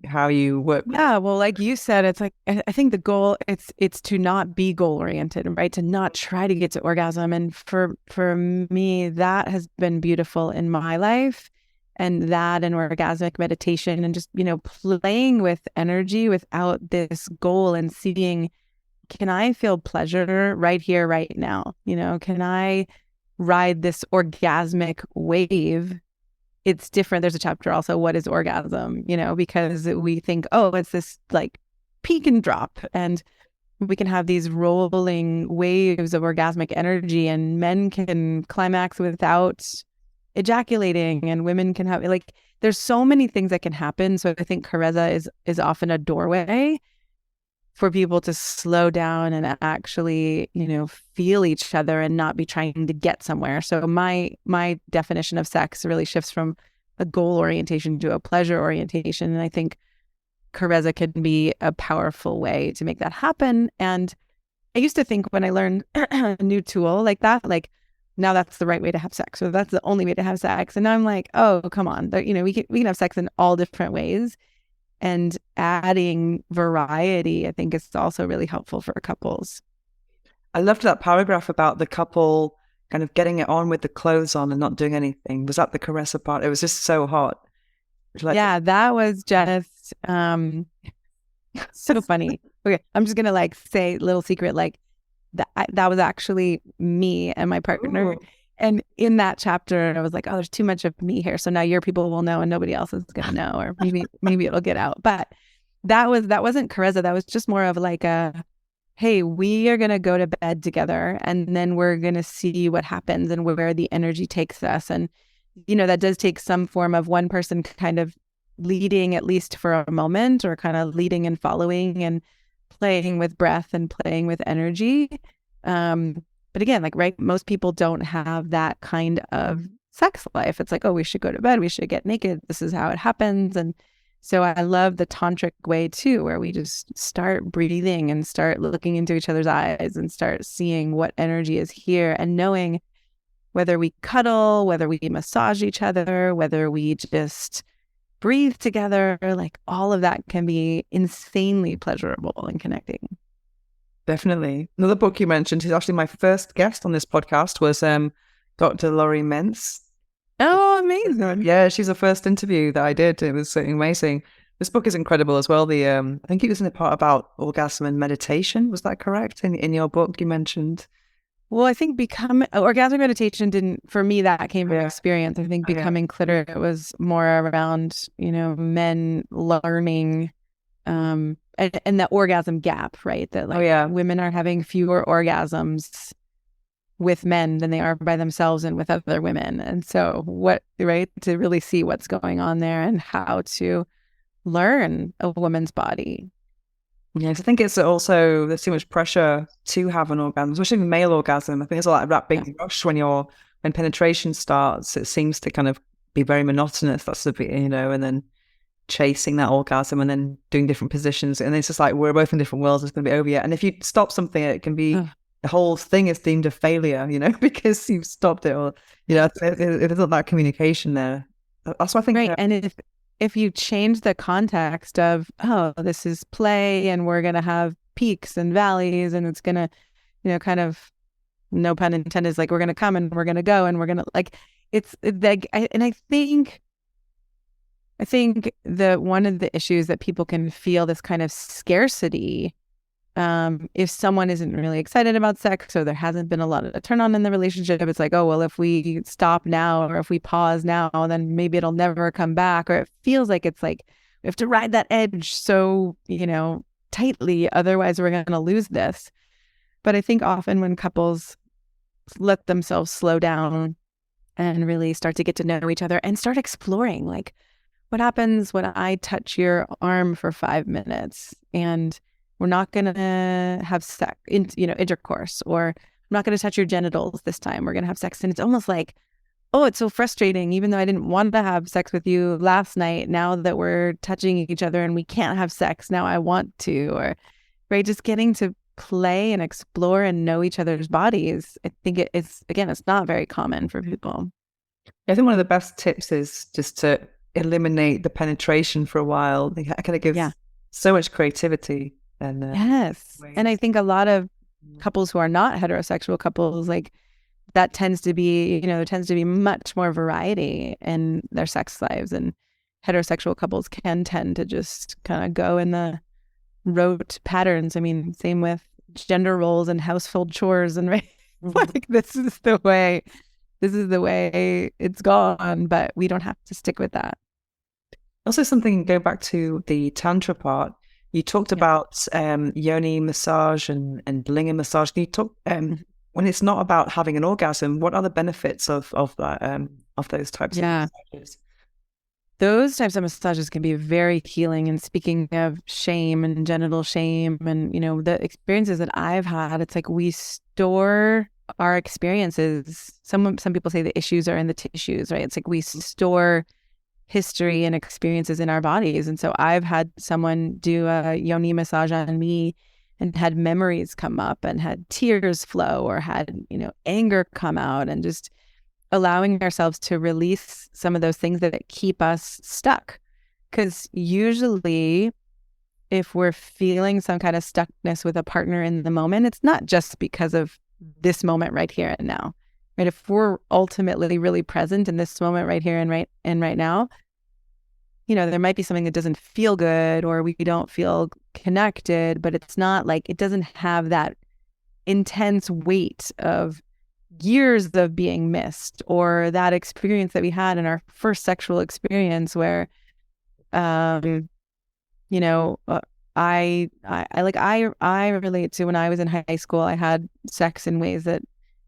how you work? Yeah, well, like you said, it's like, I think the goal, it's to not be goal oriented, right? To not try to get to orgasm. And for me, that has been beautiful in my life, and that and orgasmic meditation, and just, playing with energy without this goal, and seeing, can I feel pleasure right here, right now? Can I ride this orgasmic wave? It's different. There's a chapter also, what is orgasm? Because we think, oh, it's this like peak and drop, and we can have these rolling waves of orgasmic energy, and men can climax without ejaculating, and women can have, like, there's so many things that can happen. So I think Carezza is often a doorway for people to slow down and actually, feel each other and not be trying to get somewhere. So my definition of sex really shifts from a goal orientation to a pleasure orientation. And I think Carezza can be a powerful way to make that happen. And I used to think when I learned a new tool like that, like now that's the right way to have sex, or that's the only way to have sex. And now I'm like, oh, come on. We can have sex in all different ways. And adding variety, I think, is also really helpful for couples. I loved that paragraph about the couple kind of getting it on with the clothes on and not doing anything. Was that the caressa part? It was just so hot. Yeah, that was just so funny. Okay, I'm just gonna like say little secret, like that was actually me and my partner. Ooh. And in that chapter, I was like, oh, there's too much of me here. So now your people will know and nobody else is gonna know, or maybe it'll get out. But that wasn't caressa. That was just more of like hey, we are gonna go to bed together, and then we're gonna see what happens and where the energy takes us. And that does take some form of one person kind of leading, at least for a moment, or kind of leading and following and playing with breath and playing with energy. But again, like, right, most people don't have that kind of sex life. It's like, oh, we should go to bed, we should get naked, this is how it happens. And so I love the tantric way too, where we just start breathing and start looking into each other's eyes and start seeing what energy is here, and knowing whether we cuddle, whether we massage each other, whether we just breathe together, like all of that can be insanely pleasurable and connecting. Definitely. Another book you mentioned, who's actually my first guest on this podcast, was Dr. Laurie Mentz. Oh, amazing. Yeah, she's the first interview that I did. It was amazing. This book is incredible as well. I think it was in the part about orgasm and meditation. Was that correct? In your book you mentioned? Well, I think orgasmic meditation didn't, for me, that came from experience. I think becoming cliterate was more around, men learning, and the orgasm gap, right? That women are having fewer orgasms with men than they are by themselves and with other women. And so to really see what's going on there and how to learn a woman's body. Yes, I think it's also, there's too much pressure to have an orgasm, especially male orgasm. I think it's like that big rush when penetration starts. It seems to kind of be very monotonous. That's a bit, and then chasing that orgasm and then doing different positions. And it's just like, we're both in different worlds. It's going to be over yet. And if you stop something, it can be, the whole thing is deemed a failure, because you've stopped it, or, it isn't that communication there. That's what I think. Right. And if you change the context of, oh, this is play and we're going to have peaks and valleys and it's going to, kind of, no pun intended, is like, we're going to come and we're going to go and we're going to, like, it's like, I think that one of the issues that people can feel this kind of scarcity, if someone isn't really excited about sex or there hasn't been a lot of turn on in the relationship, it's like, oh, well, if we stop now or if we pause now, then maybe it'll never come back. Or it feels like it's like we have to ride that edge so, tightly, otherwise we're going to lose this. But I think often when couples let themselves slow down and really start to get to know each other and start exploring, like, what happens when I touch your arm for 5 minutes and we're not going to have sex, intercourse, or I'm not going to touch your genitals this time. We're going to have sex. And it's almost like, oh, it's so frustrating. Even though I didn't want to have sex with you last night, now that we're touching each other and we can't have sex, now I want to. Or, right, just getting to play and explore and know each other's bodies. I think it's not very common for people. I think one of the best tips is just to eliminate the penetration for a while. It kind of gives so much creativity. And yes. And I think a lot of couples who are not heterosexual couples, like, that tends to be, there tends to be much more variety in their sex lives, and heterosexual couples can tend to just kind of go in the rote patterns. I mean, same with gender roles and household chores, and right, like, this is the way it's gone, but we don't have to stick with that. Also, something, go back to the Tantra part, you talked about yoni massage and linga massage. Can you talk, when it's not about having an orgasm, what are the benefits of that, of those types of massages? Those types of massages can be very healing. And speaking of shame and genital shame and, the experiences that I've had, it's like we store our experiences. Some people say the issues are in the tissues, right? It's like we store history and experiences in our bodies. And so I've had someone do a yoni massage on me and had memories come up and had tears flow or had, anger come out, and just allowing ourselves to release some of those things that keep us stuck. Because usually if we're feeling some kind of stuckness with a partner in the moment, it's not just because of this moment right here and now, right? If we're ultimately really present in this moment right here and right now, there might be something that doesn't feel good or we don't feel connected, but it's not like it doesn't have that intense weight of years of being missed, or that experience that we had in our first sexual experience where, I relate to when I was in high school. I had sex in ways that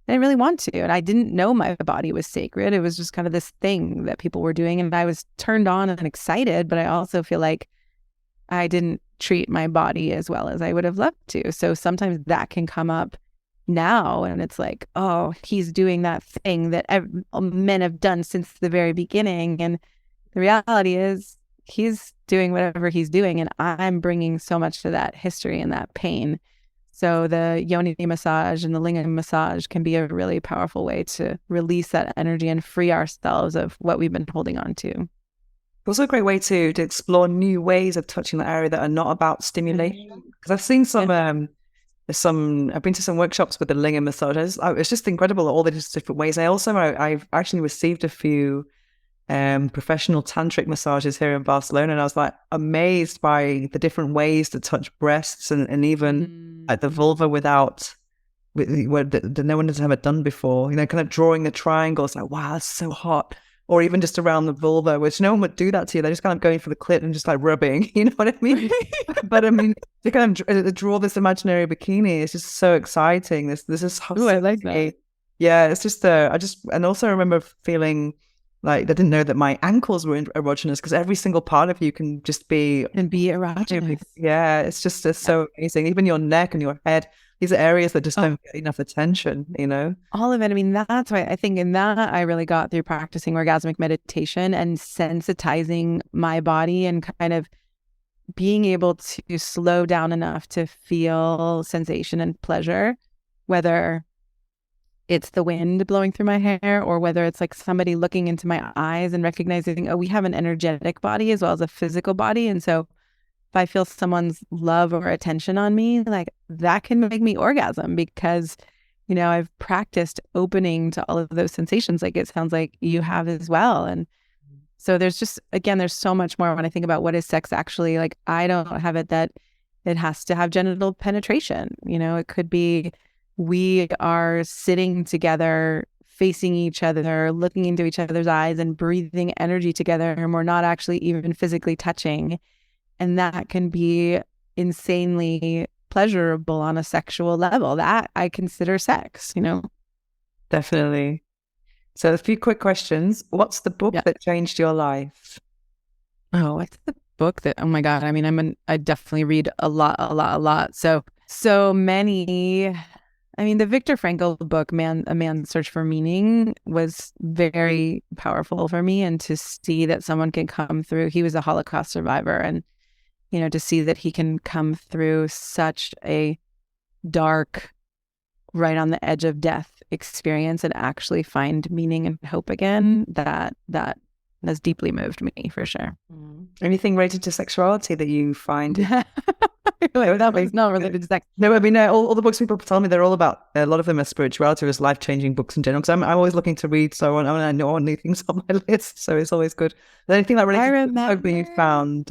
I didn't really want to, and I didn't know my body was sacred. It was just kind of this thing that people were doing, and I was turned on and excited, but I also feel like I didn't treat my body as well as I would have loved to. So sometimes that can come up now, and it's like, oh, he's doing that thing that men have done since the very beginning, and the reality is he's doing whatever he's doing, and I'm bringing so much to that history and that pain. So the yoni massage and the lingam massage can be a really powerful way to release that energy and free ourselves of what we've been holding on to. Also a great way to explore new ways of touching the area that are not about stimulation. Because I've seen I've been to some workshops with the lingam massages. It's just incredible, all the different ways. I've actually received a few professional tantric massages here in Barcelona, and I was like amazed by the different ways to touch breasts and even like the vulva without that no one has ever done before, kind of drawing the triangles, like, wow, that's so hot. Or even just around the vulva, which no one would do that to you. They're just kind of going for the clit and just like rubbing, you know what I mean? But I mean, to kind of draw this imaginary bikini is just so exciting. This is oh, I like that. Yeah, it's just and also I remember feeling like I didn't know that my ankles were erogenous, because every single part of you can just be erogenous. Yeah, it's so amazing. Even your neck and your head. These are areas that just don't get enough attention, All of it. I mean, that's why I think in that I really got through practicing orgasmic meditation and sensitizing my body and kind of being able to slow down enough to feel sensation and pleasure, whether it's the wind blowing through my hair or whether it's like somebody looking into my eyes and recognizing, oh, we have an energetic body as well as a physical body. And so if I feel someone's love or attention on me, like that can make me orgasm because, I've practiced opening to all of those sensations. Like it sounds like you have as well. And so there's just, again, there's so much more when I think about what is sex actually. Like I don't have it that it has to have genital penetration. It could be we are sitting together, facing each other, looking into each other's eyes and breathing energy together. And we're not actually even physically touching. And that can be insanely pleasurable on a sexual level. That I consider sex, Definitely. So a few quick questions. What's the book that changed your life? Oh, what's the book that, oh my God. I mean, I definitely read a lot. So many. I mean, the Viktor Frankl book, A Man's Search for Meaning, was very powerful for me. And to see that someone can come through, he was a Holocaust survivor, and to see that he can come through such a dark, right on the edge of death experience and actually find meaning and hope again, that has deeply moved me for sure. Anything related to sexuality that you find? That was not related to sex. No, I mean, all the books people tell me, they're all about, a lot of them are spirituality or life-changing books in general, because I'm always looking to read, so I know new things on my list, so it's always good. Is there anything that really you found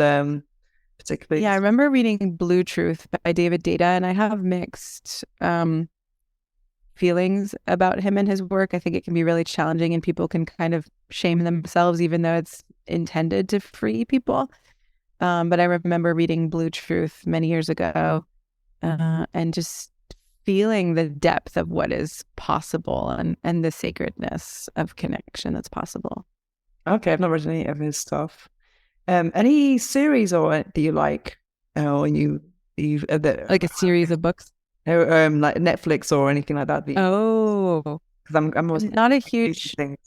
particularly? Yeah, I remember reading Blue Truth by David Data, and I have mixed feelings about him and his work. I think it can be really challenging and people can kind of shame themselves, even though it's intended to free people. But I remember reading Blue Truth many years ago and just feeling the depth of what is possible and the sacredness of connection that's possible. Okay, I've not read any of his stuff. Any series or that you like? Like a series of books? Like Netflix or anything like that? Because I'm not a huge things.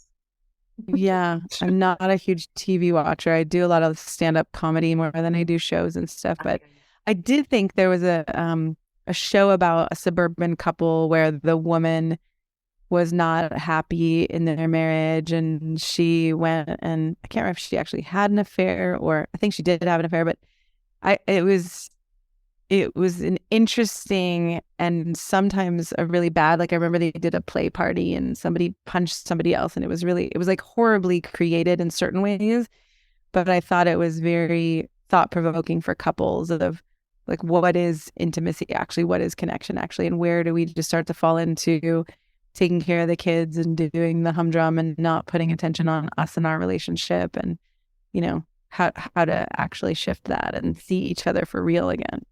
Yeah, I'm not a huge TV watcher. I do a lot of stand-up comedy more than I do shows and stuff. But I did think there was a a show about a suburban couple where the woman was not happy in their marriage, and she went, and I can't remember if she actually had an affair, or I think she did have an affair, but it was an interesting and sometimes a really bad, like I remember they did a play party and somebody punched somebody else, and it was like horribly created in certain ways, but I thought it was very thought-provoking for couples of like, what is intimacy actually, what is connection actually, and where do we just start to fall into taking care of the kids and doing the humdrum and not putting attention on us and our relationship, and how to actually shift that and see each other for real again.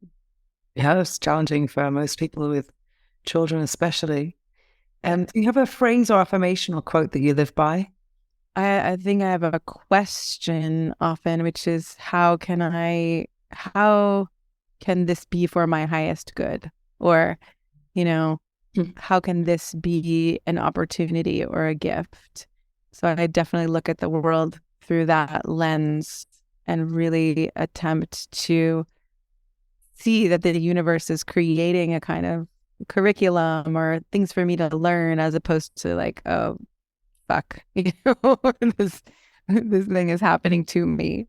Yeah, it's challenging for most people with children, especially. Do you have a phrase or affirmation or quote that you live by? I think I have a question often, which is how can this be for my highest good? Or, how can this be an opportunity or a gift? So I definitely look at the world through that lens and really attempt to see that the universe is creating a kind of curriculum or things for me to learn, as opposed to like, oh, fuck, this thing is happening to me.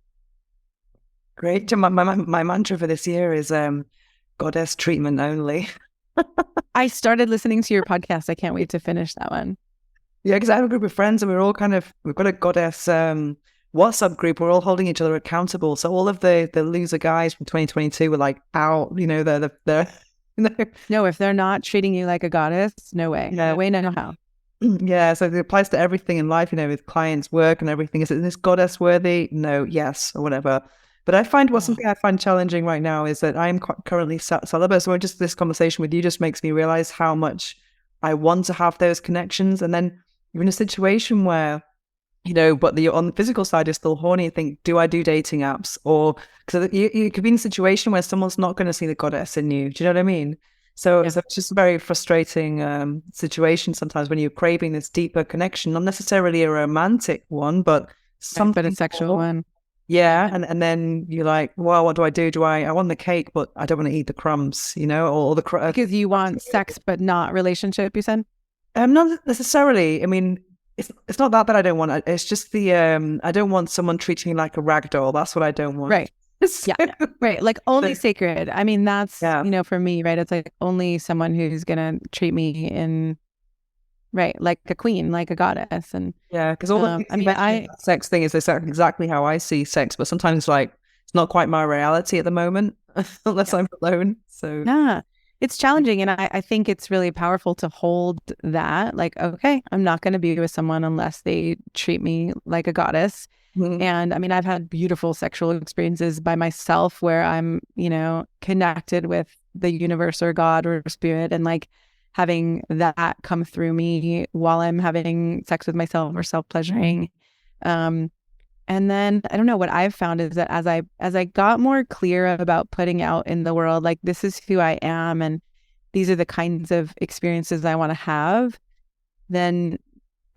Great. My mantra for this year is goddess treatment only. I started listening to your podcast. I can't wait to finish that one. Yeah, because I have a group of friends and we've got a goddess WhatsApp group. We're all holding each other accountable. So all of the loser guys from 2022 were like out, they're No, if they're not treating you like a goddess, no way. Yeah. No way, no how. Yeah, so it applies to everything in life, with clients, work and everything. Is this goddess worthy? No, yes, or whatever. But I find something I find challenging right now is that I'm currently celibate. So just this conversation with you just makes me realize how much I want to have those connections. And then you're in a situation where, but on the physical side, you're still horny. You think, do I do dating apps? Or because you could be in a situation where someone's not going to see the goddess in you. Do you know what I mean? So it's just a very frustrating situation sometimes when you're craving this deeper connection, not necessarily a romantic one, but something. But a sexual one. Yeah. And then you're like, well, what do I do? I want the cake, but I don't want to eat the crumbs, or the crumbs. Because you want sex, but not relationship, you said? Not necessarily. I mean, it's not that I don't want it. It's just I don't want someone treating me like a rag doll. That's what I don't want. Right. Yeah. Right. Like only sacred. I mean, that's, for me, right. It's like only someone who's going to treat me like a queen, like a goddess. And yeah, because all the sex thing is exactly how I see sex, but sometimes like it's not quite my reality at the moment unless I'm alone. So yeah, it's challenging. And I think it's really powerful to hold that, like, okay, I'm not going to be with someone unless they treat me like a goddess. Mm-hmm. And I mean, I've had beautiful sexual experiences by myself where I'm, connected with the universe or God or spirit, and like having that come through me while I'm having sex with myself or self-pleasuring. And then I don't know, what I've found is that as I got more clear about putting out in the world, like, this is who I am and these are the kinds of experiences I want to have, then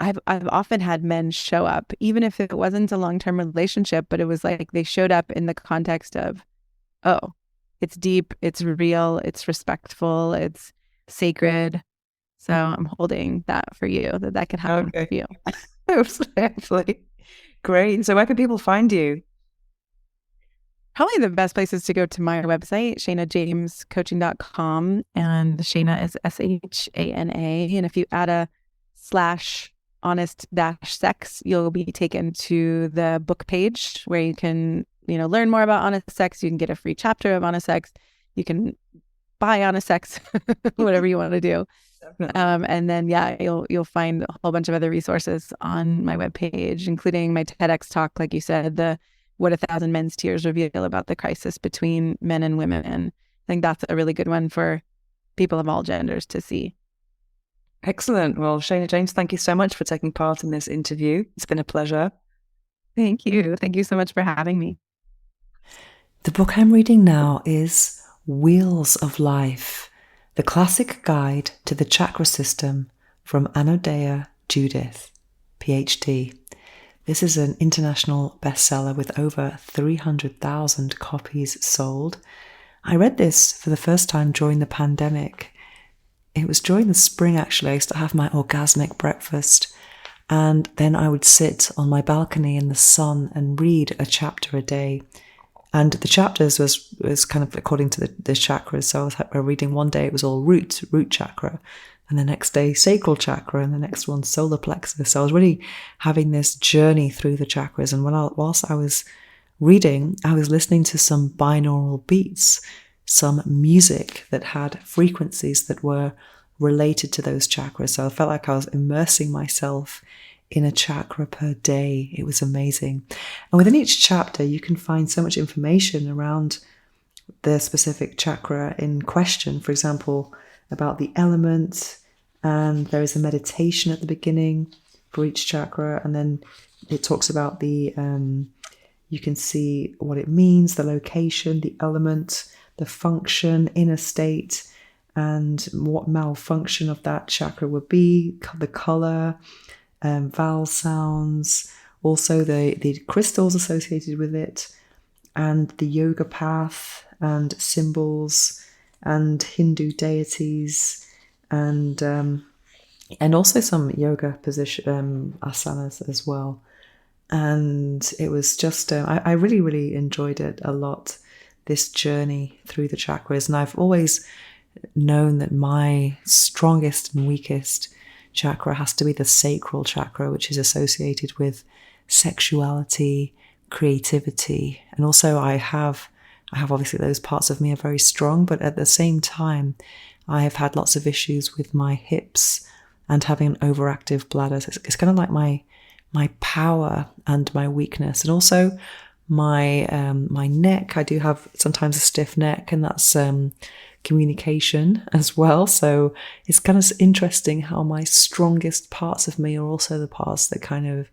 I've often had men show up, even if it wasn't a long-term relationship, but it was like they showed up in the context of, oh, it's deep, it's real, it's respectful, it's sacred. So I'm holding that for you, that can happen for you. Absolutely. Great. So where can people find you? Probably the best place is to go to my website, shanajamescoaching.com, and Shana is SHANA. And if you add a /honest-sex, you'll be taken to the book page where you can, learn more about honest sex. You can get a free chapter of honest sex. You can buy honest sex, whatever you want to do. And then, you'll find a whole bunch of other resources on my webpage, including my TEDx talk, like you said, the What 1,000 Men's Tears Reveal about the crisis between men and women. And I think that's a really good one for people of all genders to see. Excellent. Well, Shana James, thank you so much for taking part in this interview. It's been a pleasure. Thank you. Thank you so much for having me. The book I'm reading now is Wheels of Life, the classic guide to the chakra system, from Anodea Judith, PhD. This is an international bestseller with over 300,000 copies sold. I read this for the first time during the pandemic. It was during the spring, actually. I used to have my orgasmic breakfast, and then I would sit on my balcony in the sun and read a chapter a day. And the chapters was kind of according to the chakras. So I was reading one day, it was all root chakra, and the next day sacral chakra, and the next one solar plexus. So I was really having this journey through the chakras. And whilst I was reading, I was listening to some binaural beats, some music that had frequencies that were related to those chakras. So I felt like I was immersing myself in a chakra per day. It was amazing. And within each chapter, you can find so much information around the specific chakra in question. For example, about the element, and there is a meditation at the beginning for each chakra, and then it talks about the you can see what it means, the location, the element, the function, inner state, and what malfunction of that chakra would be, the color, vowel sounds, also the crystals associated with it, and the yoga path, and symbols, and Hindu deities, and also some yoga position asanas as well. And it was just I really, really enjoyed it a lot, this journey through the chakras. And I've always known that my strongest and weakest chakra has to be the sacral chakra, which is associated with sexuality, creativity, and also I have obviously those parts of me are very strong, but at the same time I have had lots of issues with my hips and having an overactive bladder. So it's kind of like my power and my weakness, and also my neck. I do have sometimes a stiff neck, and that's communication as well. So it's kind of interesting how my strongest parts of me are also the parts that kind of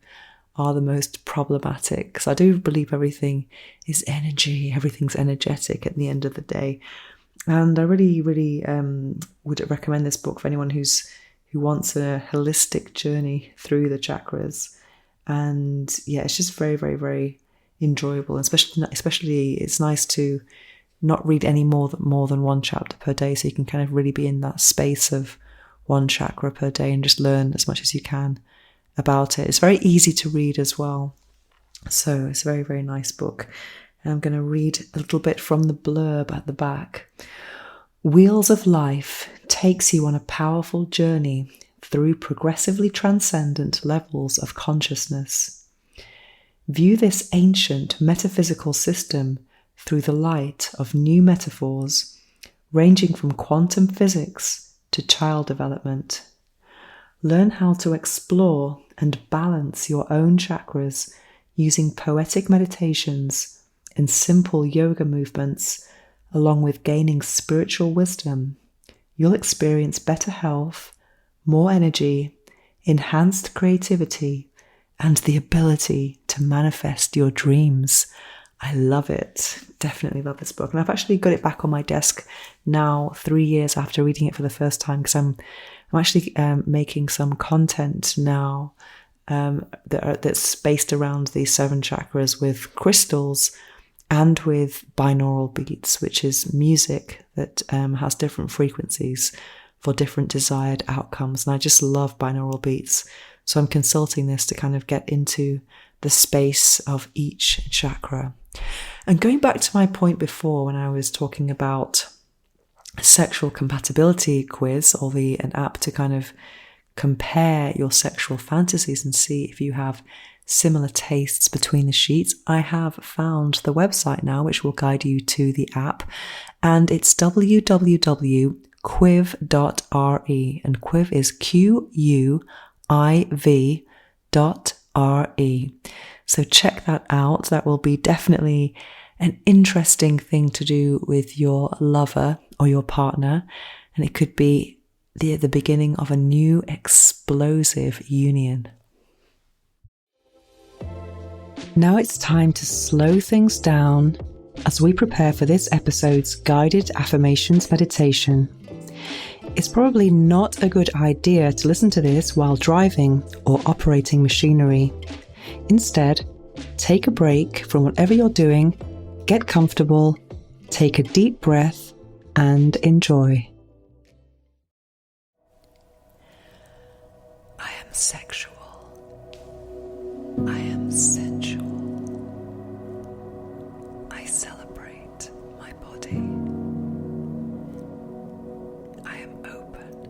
are the most problematic, because I do believe everything is energy, everything's energetic at the end of the day. And I really, really would recommend this book for anyone who wants a holistic journey through the chakras. And yeah, it's just very, very, very enjoyable. Especially it's nice to not read any more than one chapter per day, so you can kind of really be in that space of one chakra per day and just learn as much as you can about it. It's very easy to read as well, so it's a very, very nice book. And I'm going to read a little bit from the blurb at the back. Wheels of Life takes you on a powerful journey through progressively transcendent levels of consciousness. View this ancient metaphysical system through the light of new metaphors, ranging from quantum physics to child development. Learn how to explore and balance your own chakras using poetic meditations and simple yoga movements, along with gaining spiritual wisdom. You'll experience better health, more energy, enhanced creativity, and the ability to manifest your dreams. I love it. Definitely love this book. And I've actually got it back on my desk now, 3 years after reading it for the first time, because I'm actually making some content now that's based around the 7 chakras with crystals and with binaural beats, which is music that has different frequencies for different desired outcomes. And I just love binaural beats. So I'm consulting this to kind of get into the space of each chakra. And going back to my point before when I was talking about sexual compatibility quiz, or an app to kind of compare your sexual fantasies and see if you have similar tastes between the sheets, I have found the website now, which will guide you to the app, and it's www.quiv.re, and Quiv is QUIV.RE. So check that out. That will be definitely an interesting thing to do with your lover or your partner, and it could be the beginning of a new explosive union. Now it's time to slow things down as we prepare for this episode's guided affirmations meditation. It's probably not a good idea to listen to this while driving or operating machinery. Instead, take a break from whatever you're doing, get comfortable, take a deep breath and enjoy. I am sexual. I am sensual. I celebrate my body. I am open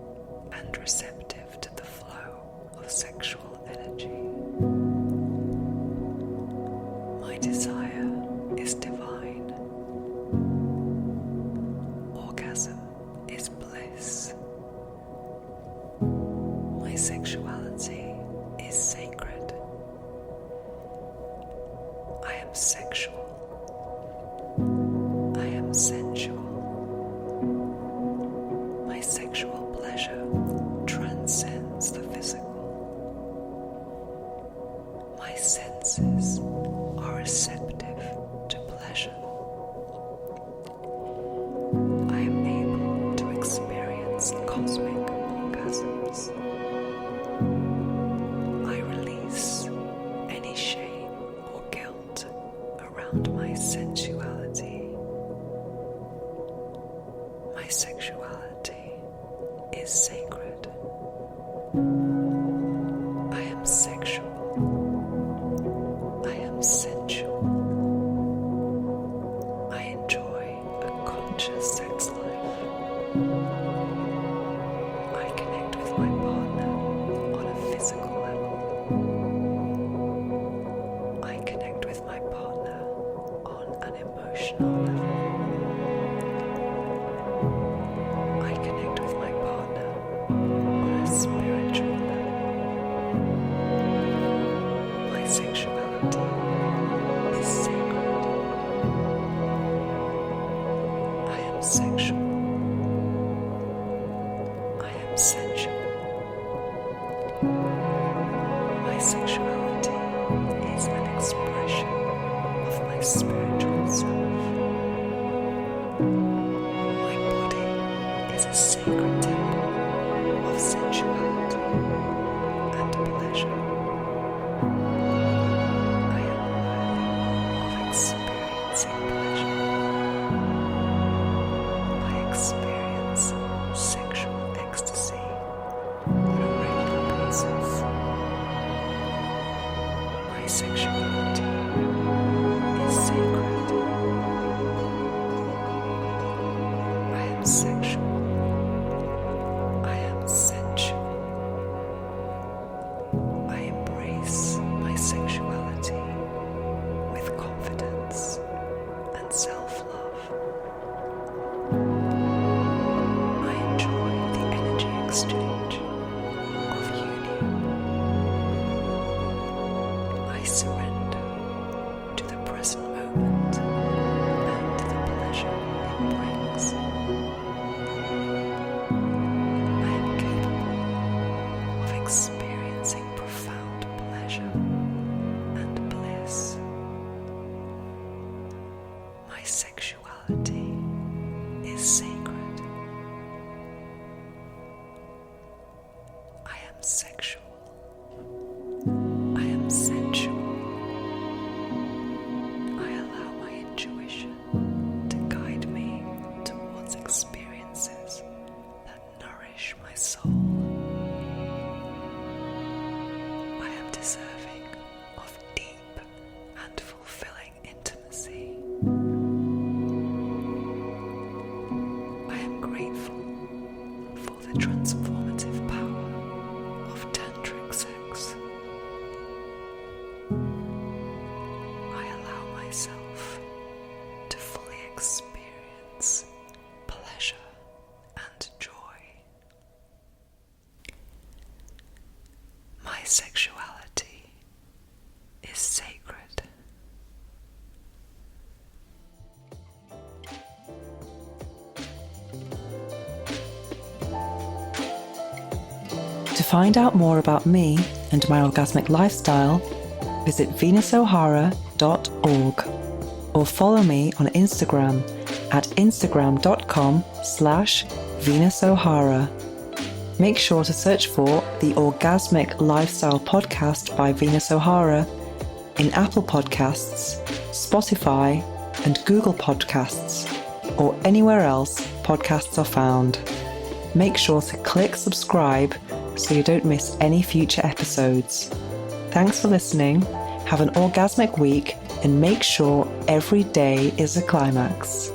and receptive to the flow of sexual energy. My desire is divine. Orgasm is bliss. My sexuality is sacred. I am sexual. I am sensual. My sexual pleasure transcends the physical. My senses are receptive to pleasure. I am able to experience cosmic orgasms. I release any shame or guilt around my sensuality. My sexuality is sacred. I am sexual. I am sensual. I enjoy a conscious sex life. I connect with my partner on a physical level. I connect with my partner on an emotional level. I connect with my partner on a spiritual level. My sexuality is sacred. I am sexual. I am sensual. My sexuality is an expression of my spiritual self. My body is a sacred temple of sensuality and pleasure. I am worthy of experiencing pleasure. I experience sexual ecstasy on a regular basis. My sexuality is sacred. I am sexual. I am sensual. I embrace my sexuality with confidence and self-love. I enjoy the energy exchange of union. I surrender to the present moment and the pleasure it brings. I am capable of experiencing profound pleasure and bliss. My sexuality is sacred. I am sexual. I am sensual. I allow my intuition to guide me towards experiences that nourish my soul. I am deserving of deep and fulfilling intimacy. I am grateful for the transformative power of tantric sex. I allow myself to fully experience pleasure and joy. My sexuality is sacred. To find out more about me and my orgasmic lifestyle, visit venusohara.org or follow me on Instagram at instagram.com/venusohara. Make sure to search for the Orgasmic Lifestyle Podcast by Venus O'Hara in Apple Podcasts, Spotify, and Google Podcasts, or anywhere else podcasts are found. Make sure to click subscribe so you don't miss any future episodes. Thanks for listening. Have an orgasmic week and make sure every day is a climax.